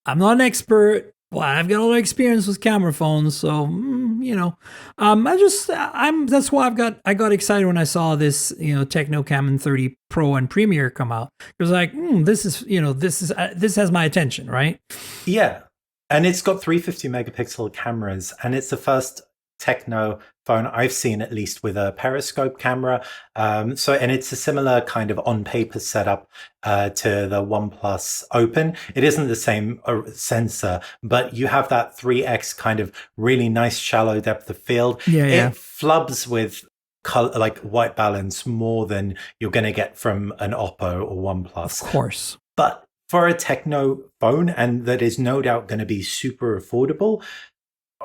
I'm not an expert. Well, I've got a lot of experience with camera phones, so you know, that's why I got excited when I saw this, you know, Techno Canon 30 Pro and Premiere come out. It was like, this has my attention, right? Yeah, and it's got 350 megapixel cameras, and it's the first techno phone I've seen, at least, with a periscope camera. And it's a similar kind of on paper setup to the OnePlus Open. It isn't the same sensor, but you have that 3x kind of really nice shallow depth of field. It flubs with color, like white balance, more than you're going to get from an Oppo or OnePlus. Of course. But for a techno phone, and that is no doubt going to be super affordable,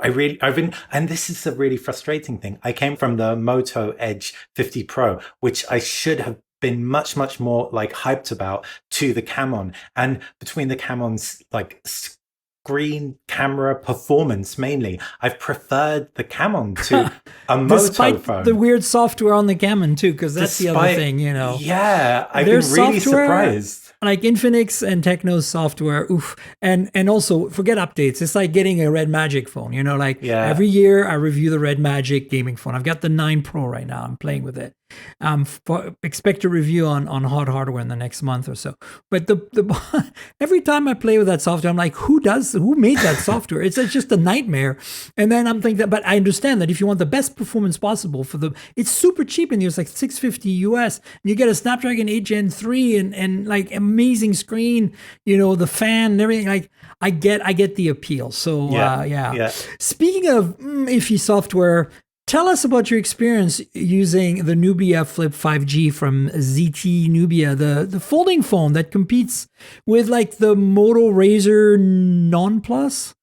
and this is a really frustrating thing. I came from the Moto Edge 50 Pro, which I should have been much, much more like hyped about, to the Camon. And between the Camon's like screen camera performance mainly, I've preferred the Camon to a Moto phone. The weird software on the Camon too, because that's the other thing, you know. Yeah, I've been really surprised. Like Infinix and Techno's software, oof. And also, forget updates. It's like getting a Red Magic phone, you know, like every year I review the Red Magic gaming phone. I've got the 9 Pro right now. I'm playing with it. Expect a review on hot hardware in the next month or so. But the every time I play with that software, I'm like, who made that software? It's just a nightmare. And then I'm thinking but I understand that if you want the best performance possible it's super cheap in here. It's like $650 US. And you get a Snapdragon 8 Gen 3 and like amazing screen, you know, the fan and everything. Like I get the appeal. So yeah. Speaking of iffy software, tell us about your experience using the Nubia Flip 5G from ZT Nubia, the folding phone that competes with like the Moto Razr Non Plus,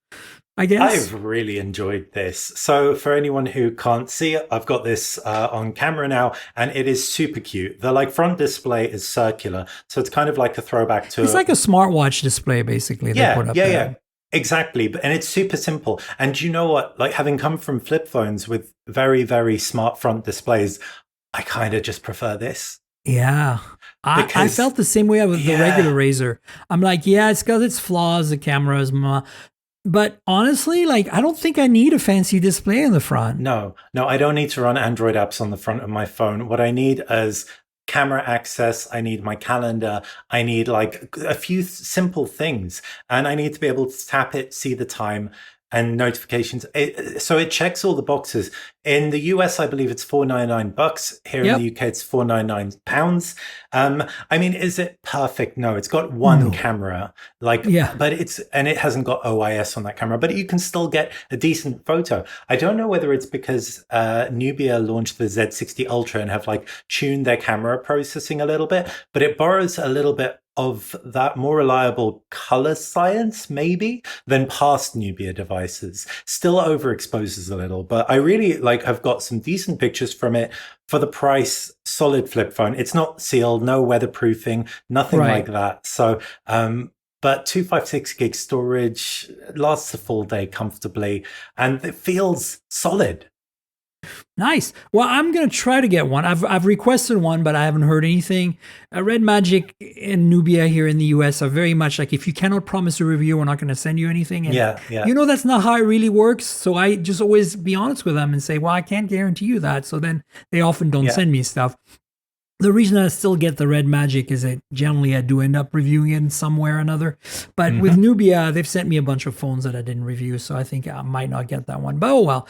I guess. I've really enjoyed this. So for anyone who can't see it, I've got this on camera now, and it is super cute. The like front display is circular, so it's kind of like a throwback to like a smartwatch display, basically. Yeah. Exactly. And it's super simple. And you know what? Like, having come from flip phones with very, very smart front displays, I kind of just prefer this. Yeah. I felt the same way with the regular Razr. I'm like, it's got its flaws, the cameras, but honestly, like, I don't think I need a fancy display in the front. No, I don't need to run Android apps on the front of my phone. What I need is camera access. I need my calendar. I need like a few simple things, and I need to be able to tap it, see the time and notifications. So it checks all the boxes. In the US, I believe it's $499. Here in the UK, it's £499. I mean, is it perfect? No, it's got one camera, but it hasn't got OIS on that camera, but you can still get a decent photo. I don't know whether it's because Nubia launched the Z60 Ultra and have like tuned their camera processing a little bit, but it borrows a little bit of that more reliable color science, maybe, than past Nubia devices. Still overexposes a little, but I really have got some decent pictures from it for the price. Solid flip phone. It's not sealed, no weatherproofing, nothing like that. So, but 256 gig storage, lasts a full day comfortably, and it feels solid. Nice. Well, I'm going to try to get one. I've requested one, but I haven't heard anything. Red Magic and Nubia here in the US are very much like, if you cannot promise a review, we're not going to send you anything. And you know, that's not how it really works. So I just always be honest with them and say, well, I can't guarantee you that. So then they often don't send me stuff. The reason I still get the Red Magic is that generally I do end up reviewing it in some way or another. But with Nubia, they've sent me a bunch of phones that I didn't review. So I think I might not get that one. But oh well.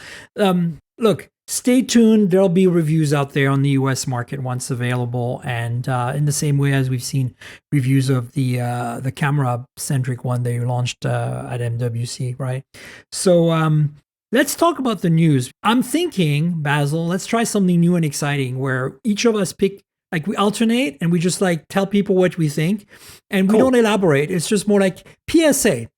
Look, stay tuned. There'll be reviews out there on the US market once available. And in the same way as we've seen reviews of the camera-centric one they launched at MWC, right? So let's talk about the news. I'm thinking, Basil, let's try something new and exciting where each of us pick, like we alternate and we just like tell people what we think. And we don't elaborate. It's just more like PSA.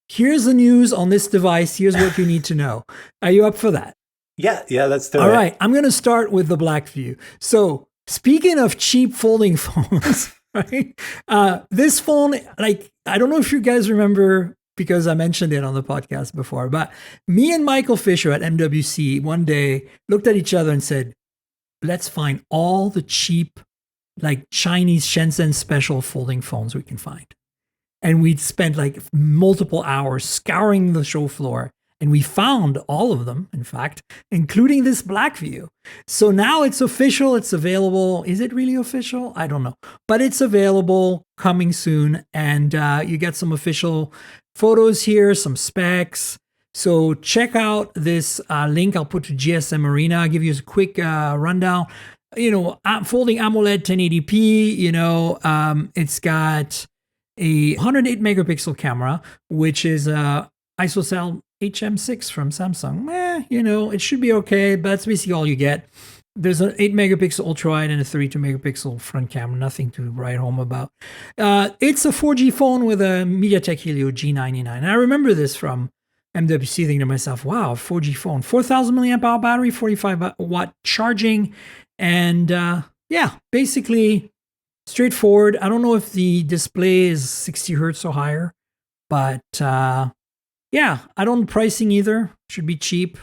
Here's the news on this device. Here's what you need to know. Are you up for that? Yeah, let's do it. All right, I'm going to start with the Black View. So Speaking of cheap folding phones, right? This phone, like, I don't know if you guys remember because I mentioned it on the podcast before, but me and Michael Fisher at MWC one day looked at each other and said, let's find all the cheap, like Chinese Shenzhen special folding phones we can find. And we'd spent like multiple hours scouring the show floor. And we found all of them, in fact, including this Blackview. So now it's official. It's available. Is it really official? I don't know. But it's available, coming soon. And you get some official photos here, some specs. So check out this link I'll put to GSM Arena. I'll give you a quick rundown. You know, folding AMOLED 1080p, you know, it's got a 108 megapixel camera, which is ISOCELL HM6 from Samsung. You know, it should be okay, but that's basically all you get. There's an 8 megapixel ultra wide and a 32 megapixel front camera. Nothing to write home about. It's a 4G phone with a MediaTek Helio G99. And I remember this from MWC thinking to myself, wow, 4G phone, 4,000 milliamp hour battery, 45 watt charging. And yeah, basically straightforward. I don't know if the display is 60 hertz or higher, but yeah, I don't know pricing either. Should be cheap.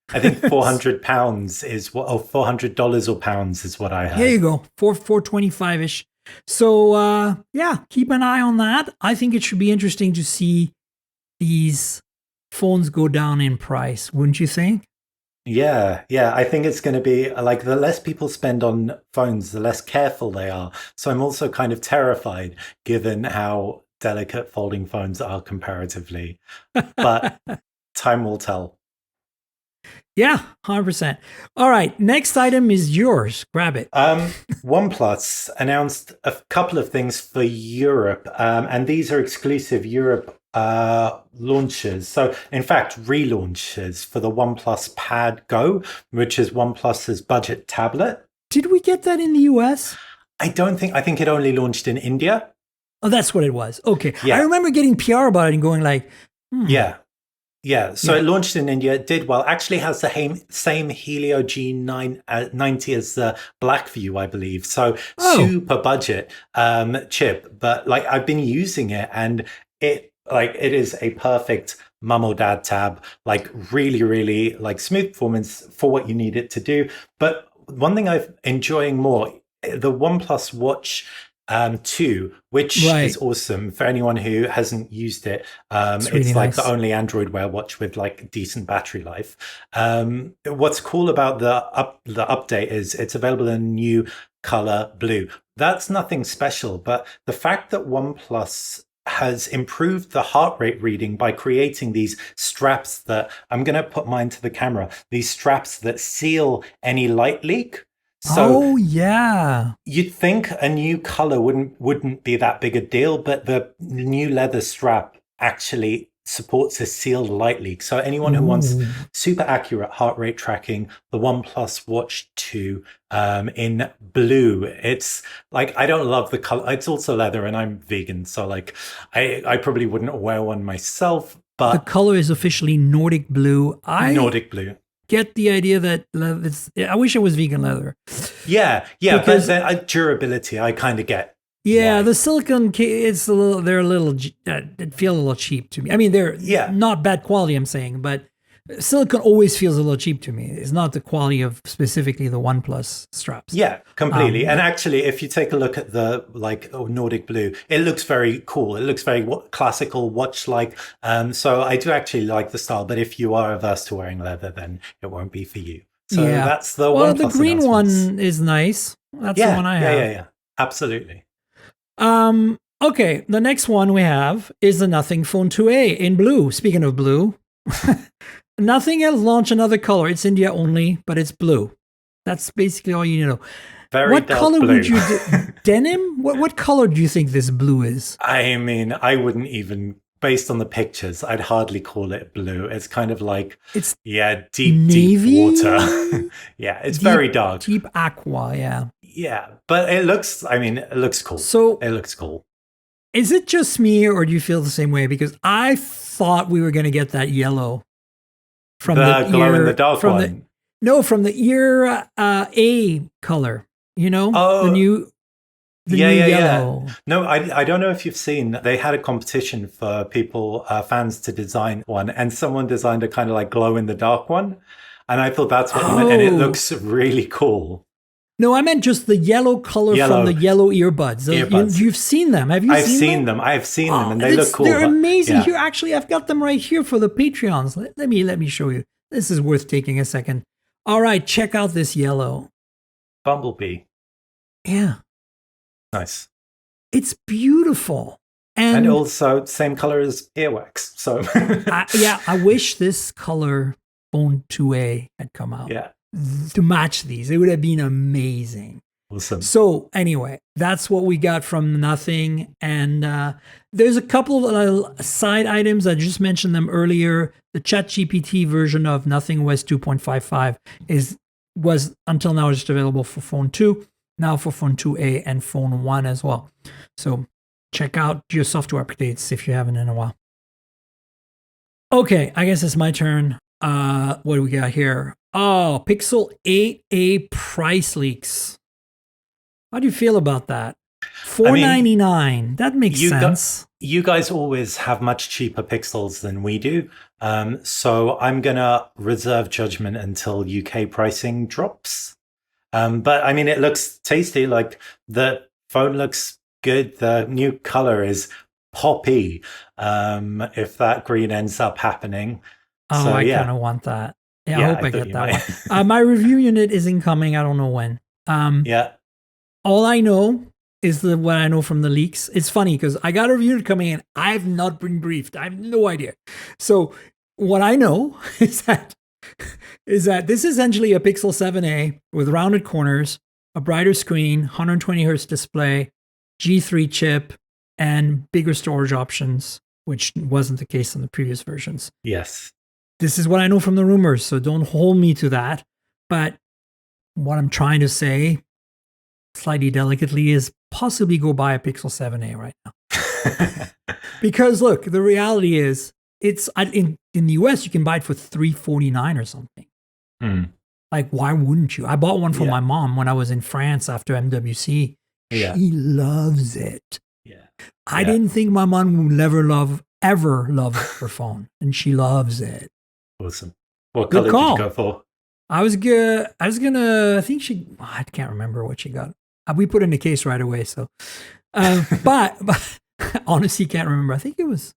I think £400 is what, or $400 or pounds is what I heard. There you go, 425-ish. So yeah, keep an eye on that. I think it should be interesting to see these phones go down in price, wouldn't you think? Yeah. I think it's going to be like the less people spend on phones, the less careful they are. So I'm also kind of terrified given how delicate folding phones are comparatively. But time will tell. Yeah, 100%. All right, next item is yours. Grab it. OnePlus announced a couple of things for Europe, and these are exclusive Europe launches. So, in fact, relaunches for the OnePlus Pad Go, which is OnePlus's budget tablet. Did we get that in the US? I think it only launched in India. Oh, that's what it was. Okay. Yeah. I remember getting PR about it and going like, Yeah. So it launched in India, it did well. Actually has the same Helio G90 as the Blackview, I believe. So super budget chip. But like I've been using it and it is a perfect mum or dad tab, like really, really like smooth performance for what you need it to do. But one thing I'm enjoying more, the OnePlus Watch 2, which is awesome for anyone who hasn't used it. It's really like the only Android Wear watch with like decent battery life. What's cool about the update is it's available in new color blue. That's nothing special, but the fact that OnePlus has improved the heart rate reading by creating these straps that I'm going to put mine to the camera, these straps that seal any light leak. So you'd think a new color wouldn't be that big a deal, but the new leather strap actually supports a sealed light leak. So anyone who wants super accurate heart rate tracking, the OnePlus Watch 2 in blue. It's like, I don't love the color. It's also leather and I'm vegan. So like I probably wouldn't wear one myself, but the color is officially Nordic blue. Nordic blue. Get the idea that I wish it was vegan leather. Yeah, because but durability, I kind of get. Yeah, why. The silicone, it's a little. They're a little. It feel a little cheap to me. I mean, they're not bad quality. I'm saying, but silicone always feels a little cheap to me. It's not the quality of specifically the OnePlus straps. Yeah, completely. And actually, if you take a look at the Nordic blue, it looks very cool. It looks very classical watch-like. So I do actually like the style. But if you are averse to wearing leather, then it won't be for you. So that's the OnePlus. Well, the green one is nice. That's the one I have. Yeah. Absolutely. Okay, the next one we have is the Nothing Phone 2A in blue. Speaking of blue. Nothing has launched another color. It's India only, but it's blue. That's basically all you need to know. What color blue. would you denim? What color do you think this blue is? I mean, I wouldn't even, based on the pictures, I'd hardly call it blue. It's kind of like deep water. It's very dark. Deep aqua, yeah. Yeah, but it looks cool. So it looks cool. Is it just me or do you feel the same way? Because I thought we were going to get that yellow from the glow in the dark one. From the ear A color. You know, Oh, the new yeah. yellow. No, I don't know if you've seen, they had a competition for people, fans to design one, and someone designed a kind of like glow in the dark one. And I thought that's what you meant. And it Oh, looks really cool. no, I meant just the yellow color from the Yellow yellow earbuds. earbuds. You've seen them. Have you I've seen seen them? them. I've seen them Oh, and they look cool. they're But amazing. yeah, Here, actually, I've got them right here for the Patreons. Let me show you. This is worth taking a second. All right, check out this yellow. Bumblebee. Yeah, Nice. it's beautiful. And And also same color as earwax. So I wish this color Phone 2A had come out yeah, to match these. It would have been amazing. awesome. So anyway, that's what we got from Nothing. And there's a couple of side items. I just mentioned them earlier. The ChatGPT version of Nothing OS 2.55 was until now just available for Phone 2, now for Phone 2A and Phone 1 as well. So check out your software updates if you haven't in a while. Okay, I guess it's my turn. What do we got here? Oh, Pixel 8a price leaks. How do you feel about that? $499. That makes sense. You guys always have much cheaper Pixels than we do. So I'm going to reserve judgment until UK pricing drops. But I mean, it looks tasty. Like the phone looks good. The new color is poppy. If that green ends up happening. Oh, So I yeah, kind of want that. Yeah, I yeah, hope I I thought get you that might. one. My review unit is incoming. I don't know when. Yeah. All I know is what I know from the leaks. It's funny because I got a review unit coming in. I've not been briefed. I have no idea. So what I know is that this is essentially a Pixel 7a with rounded corners, a brighter screen, 120 hertz display, G3 chip, and bigger storage options, which wasn't the case on the previous versions. Yes. This is what I know from the rumors, so don't hold me to that. But what I'm trying to say, slightly delicately, is possibly go buy a Pixel 7a right now. Because look, the reality is, it's in the US you can buy it for $349 or something. Like, why wouldn't you? I bought one for my mom when I was in France after MWC. Yeah. She loves it. Yeah. I didn't think my mom would ever love her phone, and she loves it. Awesome. What Good color call. did you go for? I was gonna. I think I can't remember what she got. We put it in the case right away. So, but honestly, can't remember. I think it was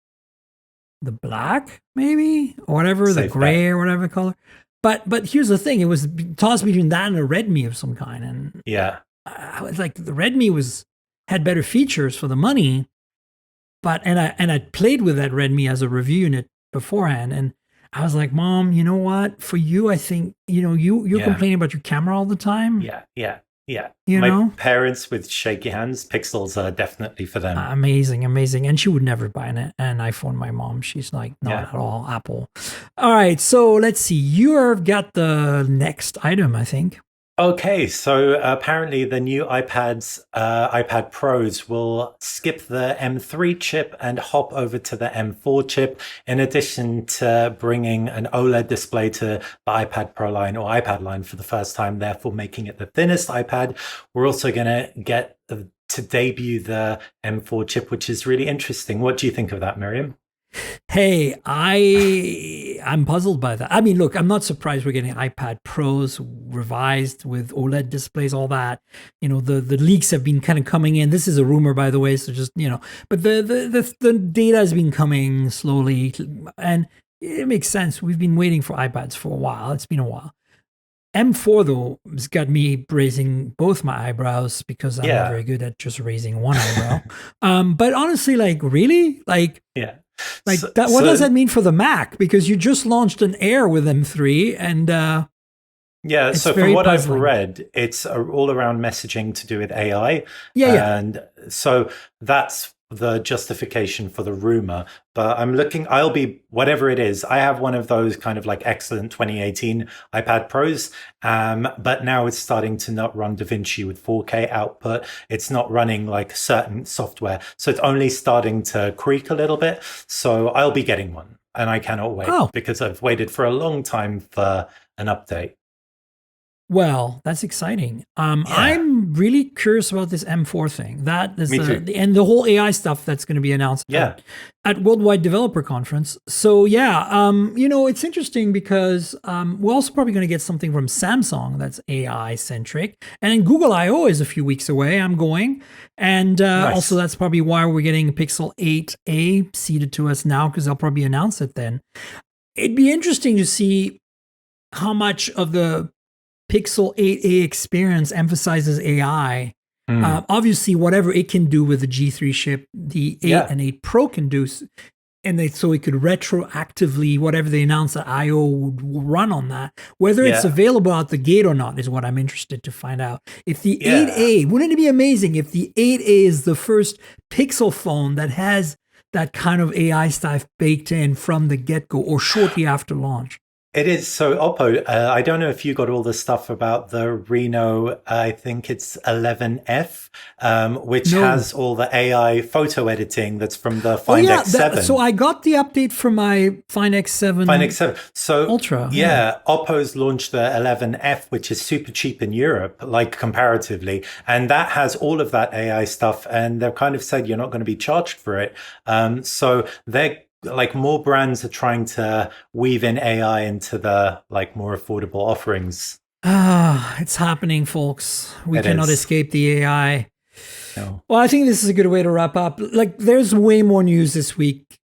the black, maybe, or whatever, the gray or whatever color. But here's the thing: it was tossed between that and a Redmi of some kind, and Yeah. I was like, the Redmi had better features for the money, and I played with that Redmi as a review unit beforehand, and I was like, Mom, you know what? For you, I think you're complaining about your camera all the time. Yeah. My parents with shaky hands, Pixels are definitely for them. Amazing. And she would never buy an iPhone. My mom, she's like, not at all Apple. All right, so let's see. You've got the next item, I think. Okay, so apparently the new iPad Pros will skip the M3 chip and hop over to the M4 chip, in addition to bringing an OLED display to the iPad Pro line or iPad line for the first time, therefore making it the thinnest iPad. We're also going to get to debut the M4 chip, which is really interesting. What do you think of that, Miriam? Hey, I'm puzzled by that. I mean, look, I'm not surprised we're getting iPad Pros revised with OLED displays, all that. The leaks have been kind of coming in. This is a rumor, by the way, so just but the data has been coming slowly, and it makes sense. We've been waiting for iPads for a while. It's been a while. M4 though has got me raising both my eyebrows because I'm not very good at just raising one eyebrow. But honestly, like, really, Yeah. What does that mean for the Mac? Because you just launched an Air with M3, and so from what I've read, it's all around messaging to do with AI. And so that's the justification for the rumor. But I'll be, whatever it is, I have one of those kind of like excellent 2018 iPad Pros, but now it's starting to not run DaVinci with 4K output. It's not running like certain software. So it's only starting to creak a little bit. So I'll be getting one, and I cannot wait because I've waited for a long time for an update. Well, that's exciting. Yeah. I'm really curious about this M4 thing. That is Me too. and the whole AI stuff that's going to be announced Yeah. at Worldwide Developer Conference. So yeah, it's interesting because we're also probably going to get something from Samsung that's AI centric, and then Google I/O is a few weeks away. I'm going, and Nice. also that's probably why we're getting Pixel 8a seeded to us now because they'll probably announce it then. It'd be interesting to see how much of the Pixel 8a experience emphasizes AI. Obviously, whatever it can do with the G3 chip, the 8 Yeah. and 8 Pro can do, so it could retroactively, whatever they announce that I/O would run on that. Whether it's Yeah. available out the gate or not is what I'm interested to find out. If the Yeah. 8a, wouldn't it be amazing if the 8a is the first Pixel phone that has that kind of AI stuff baked in from the get-go or shortly after launch? It is. So Oppo, I don't know if you got all the stuff about the Reno, I think it's 11F, which No. has all the AI photo editing that's from the Oh Find yeah, X7. so I got the update from my Find X7. Find X7. So Ultra, yeah, Oppo's launched the 11F, which is super cheap in Europe, like comparatively, and that has all of that AI stuff. And they've kind of said you're not going to be charged for it. So they're like more brands are trying to weave in AI into the like more affordable offerings. It's happening, folks. We It cannot is. escape the AI. No. Well, I think this is a good way to wrap up. Like, there's way more news this week.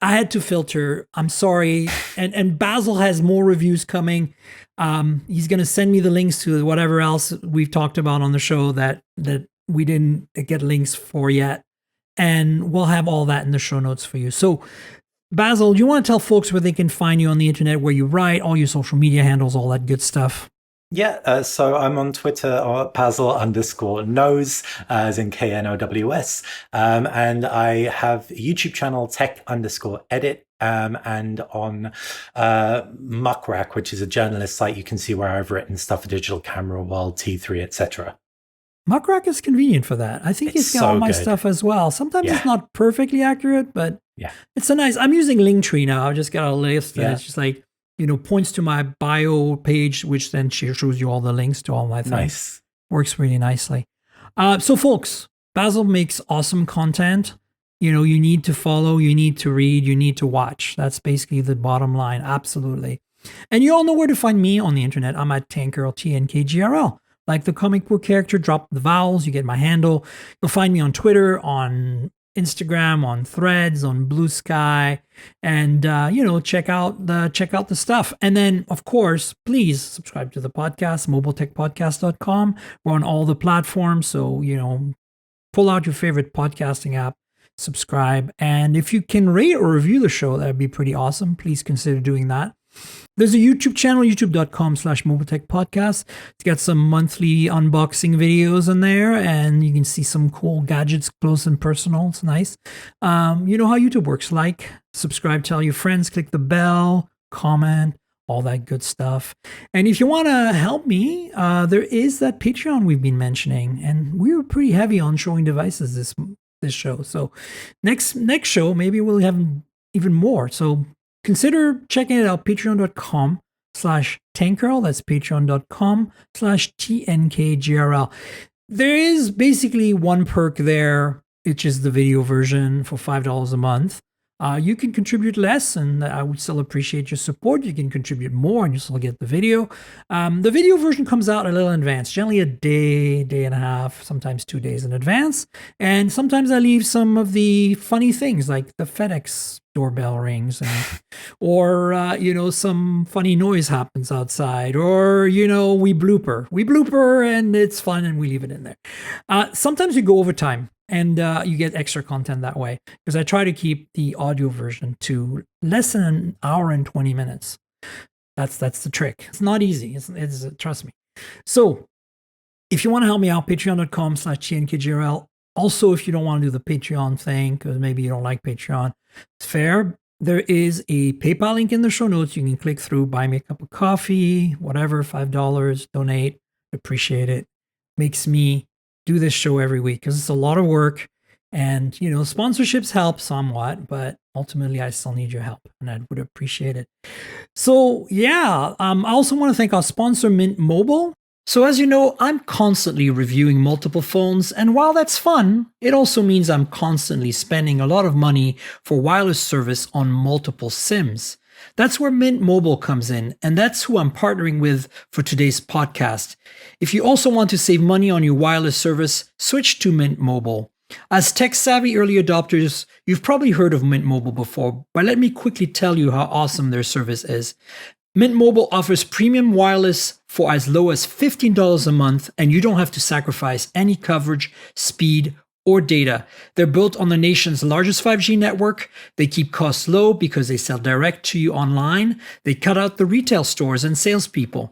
I had to filter. I'm sorry. And Basil has more reviews coming. He's going to send me the links to whatever else we've talked about on the show that we didn't get links for yet. And we'll have all that in the show notes for you. So, Basil, you want to tell folks where they can find you on the internet, where you write, all your social media handles, all that good stuff? Yeah, so I'm on Twitter Basil_knows, as in KNOWS. And I have a YouTube channel, tech_edit, and on Muckrack, which is a journalist site. You can see where I've written stuff for Digital Camera World, T3, etc. Muckrack is convenient for that. I think it's got all my stuff as well. Sometimes it's not perfectly accurate, but it's a nice. I'm using Linktree now. I just got a list and it's just like, points to my bio page, which then shows you all the links to all my things. Nice. Works really nicely. So folks, Basil makes awesome content. You need to follow, you need to read, you need to watch. That's basically the bottom line. Absolutely. And you all know where to find me on the internet. I'm at Tankgirl, TNKGRL. Like the comic book character, drop the vowels, you get my handle. You'll find me on Twitter, on Instagram, on Threads, on Blue Sky, and check out the stuff. And then, of course, please subscribe to the podcast, mobiletechpodcast.com. We're on all the platforms, so pull out your favorite podcasting app, subscribe, and if you can rate or review the show, that'd be pretty awesome. Please consider doing that. There's a YouTube channel, youtube.com/mobiletechpodcast. It's got some monthly unboxing videos in there, and you can see some cool gadgets close and personal. It's nice. You know how YouTube works. Like, subscribe, tell your friends, click the bell, comment, all that good stuff. And if you want to help me, there is that Patreon we've been mentioning, and we were pretty heavy on showing devices this show. So next show, maybe we'll have even more. So consider checking it out, patreon.com/tankgirl. That's patreon.com/TNKGRL. There is basically one perk there, which is the video version for $5 a month. You can contribute less, and I would still appreciate your support. You can contribute more, and you still get the video. The video version comes out a little in advance, generally a day and a half, sometimes 2 days in advance. And sometimes I leave some of the funny things, like the FedEx doorbell rings, or some funny noise happens outside, or we blooper, and it's fun, and we leave it in there. Sometimes we go over time. And you get extra content that way, because I try to keep the audio version to less than an hour and 20 minutes. That's the trick. It's not easy. It's trust me. So if you want to help me out, patreon.com/TNKGRL. Also, if you don't want to do the Patreon thing, because maybe you don't like Patreon, it's fair. There is a PayPal link in the show notes. You can click through, buy me a cup of coffee, whatever, $5, donate. Appreciate it. Makes me do this show every week because it's a lot of work, and sponsorships help somewhat, but ultimately I still need your help, and I would appreciate it. So I also want to thank our sponsor, Mint Mobile. So as you know, I'm constantly reviewing multiple phones, and while that's fun, it also means I'm constantly spending a lot of money for wireless service on multiple SIMs. That's where Mint Mobile comes in, and that's who I'm partnering with for today's podcast. If you also want to save money on your wireless service, switch to Mint Mobile. As tech-savvy early adopters, you've probably heard of Mint Mobile before, but let me quickly tell you how awesome their service is. Mint Mobile offers premium wireless for as low as $15 a month, and you don't have to sacrifice any coverage, speed, or data. They're built on the nation's largest 5G network. They keep costs low because they sell direct to you online. They cut out the retail stores and salespeople.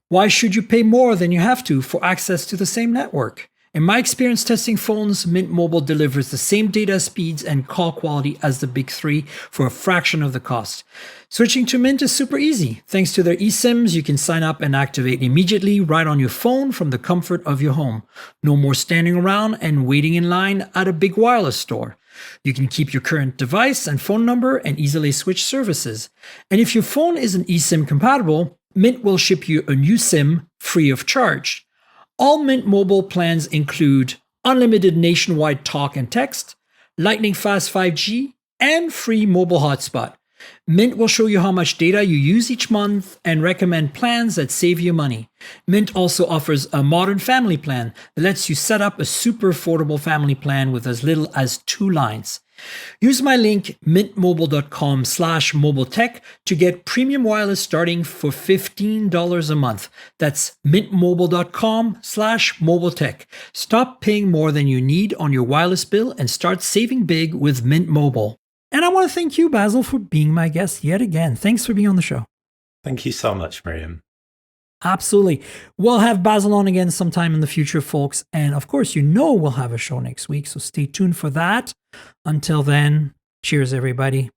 Why should you pay more than you have to for access to the same network? In my experience testing phones, Mint Mobile delivers the same data speeds and call quality as the big three for a fraction of the cost. Switching to Mint is super easy. Thanks to their eSIMs, you can sign up and activate immediately right on your phone from the comfort of your home. No more standing around and waiting in line at a big wireless store. You can keep your current device and phone number and easily switch services. And if your phone isn't eSIM compatible, Mint will ship you a new SIM free of charge. All Mint Mobile plans include unlimited nationwide talk and text, lightning fast 5G, and free mobile hotspot. Mint will show you how much data you use each month and recommend plans that save you money. Mint also offers a modern family plan that lets you set up a super affordable family plan with as little as 2 lines. Use my link mintmobile.com/mobiletech to get premium wireless starting for $15 a month. That's mintmobile.com/mobiletech. Stop paying more than you need on your wireless bill and start saving big with Mint Mobile. And I want to thank you, Basil, for being my guest yet again. Thanks for being on the show. Thank you so much, Miriam. Absolutely. We'll have Basil on again sometime in the future, folks. And of course, we'll have a show next week. So stay tuned for that. Until then, cheers, everybody.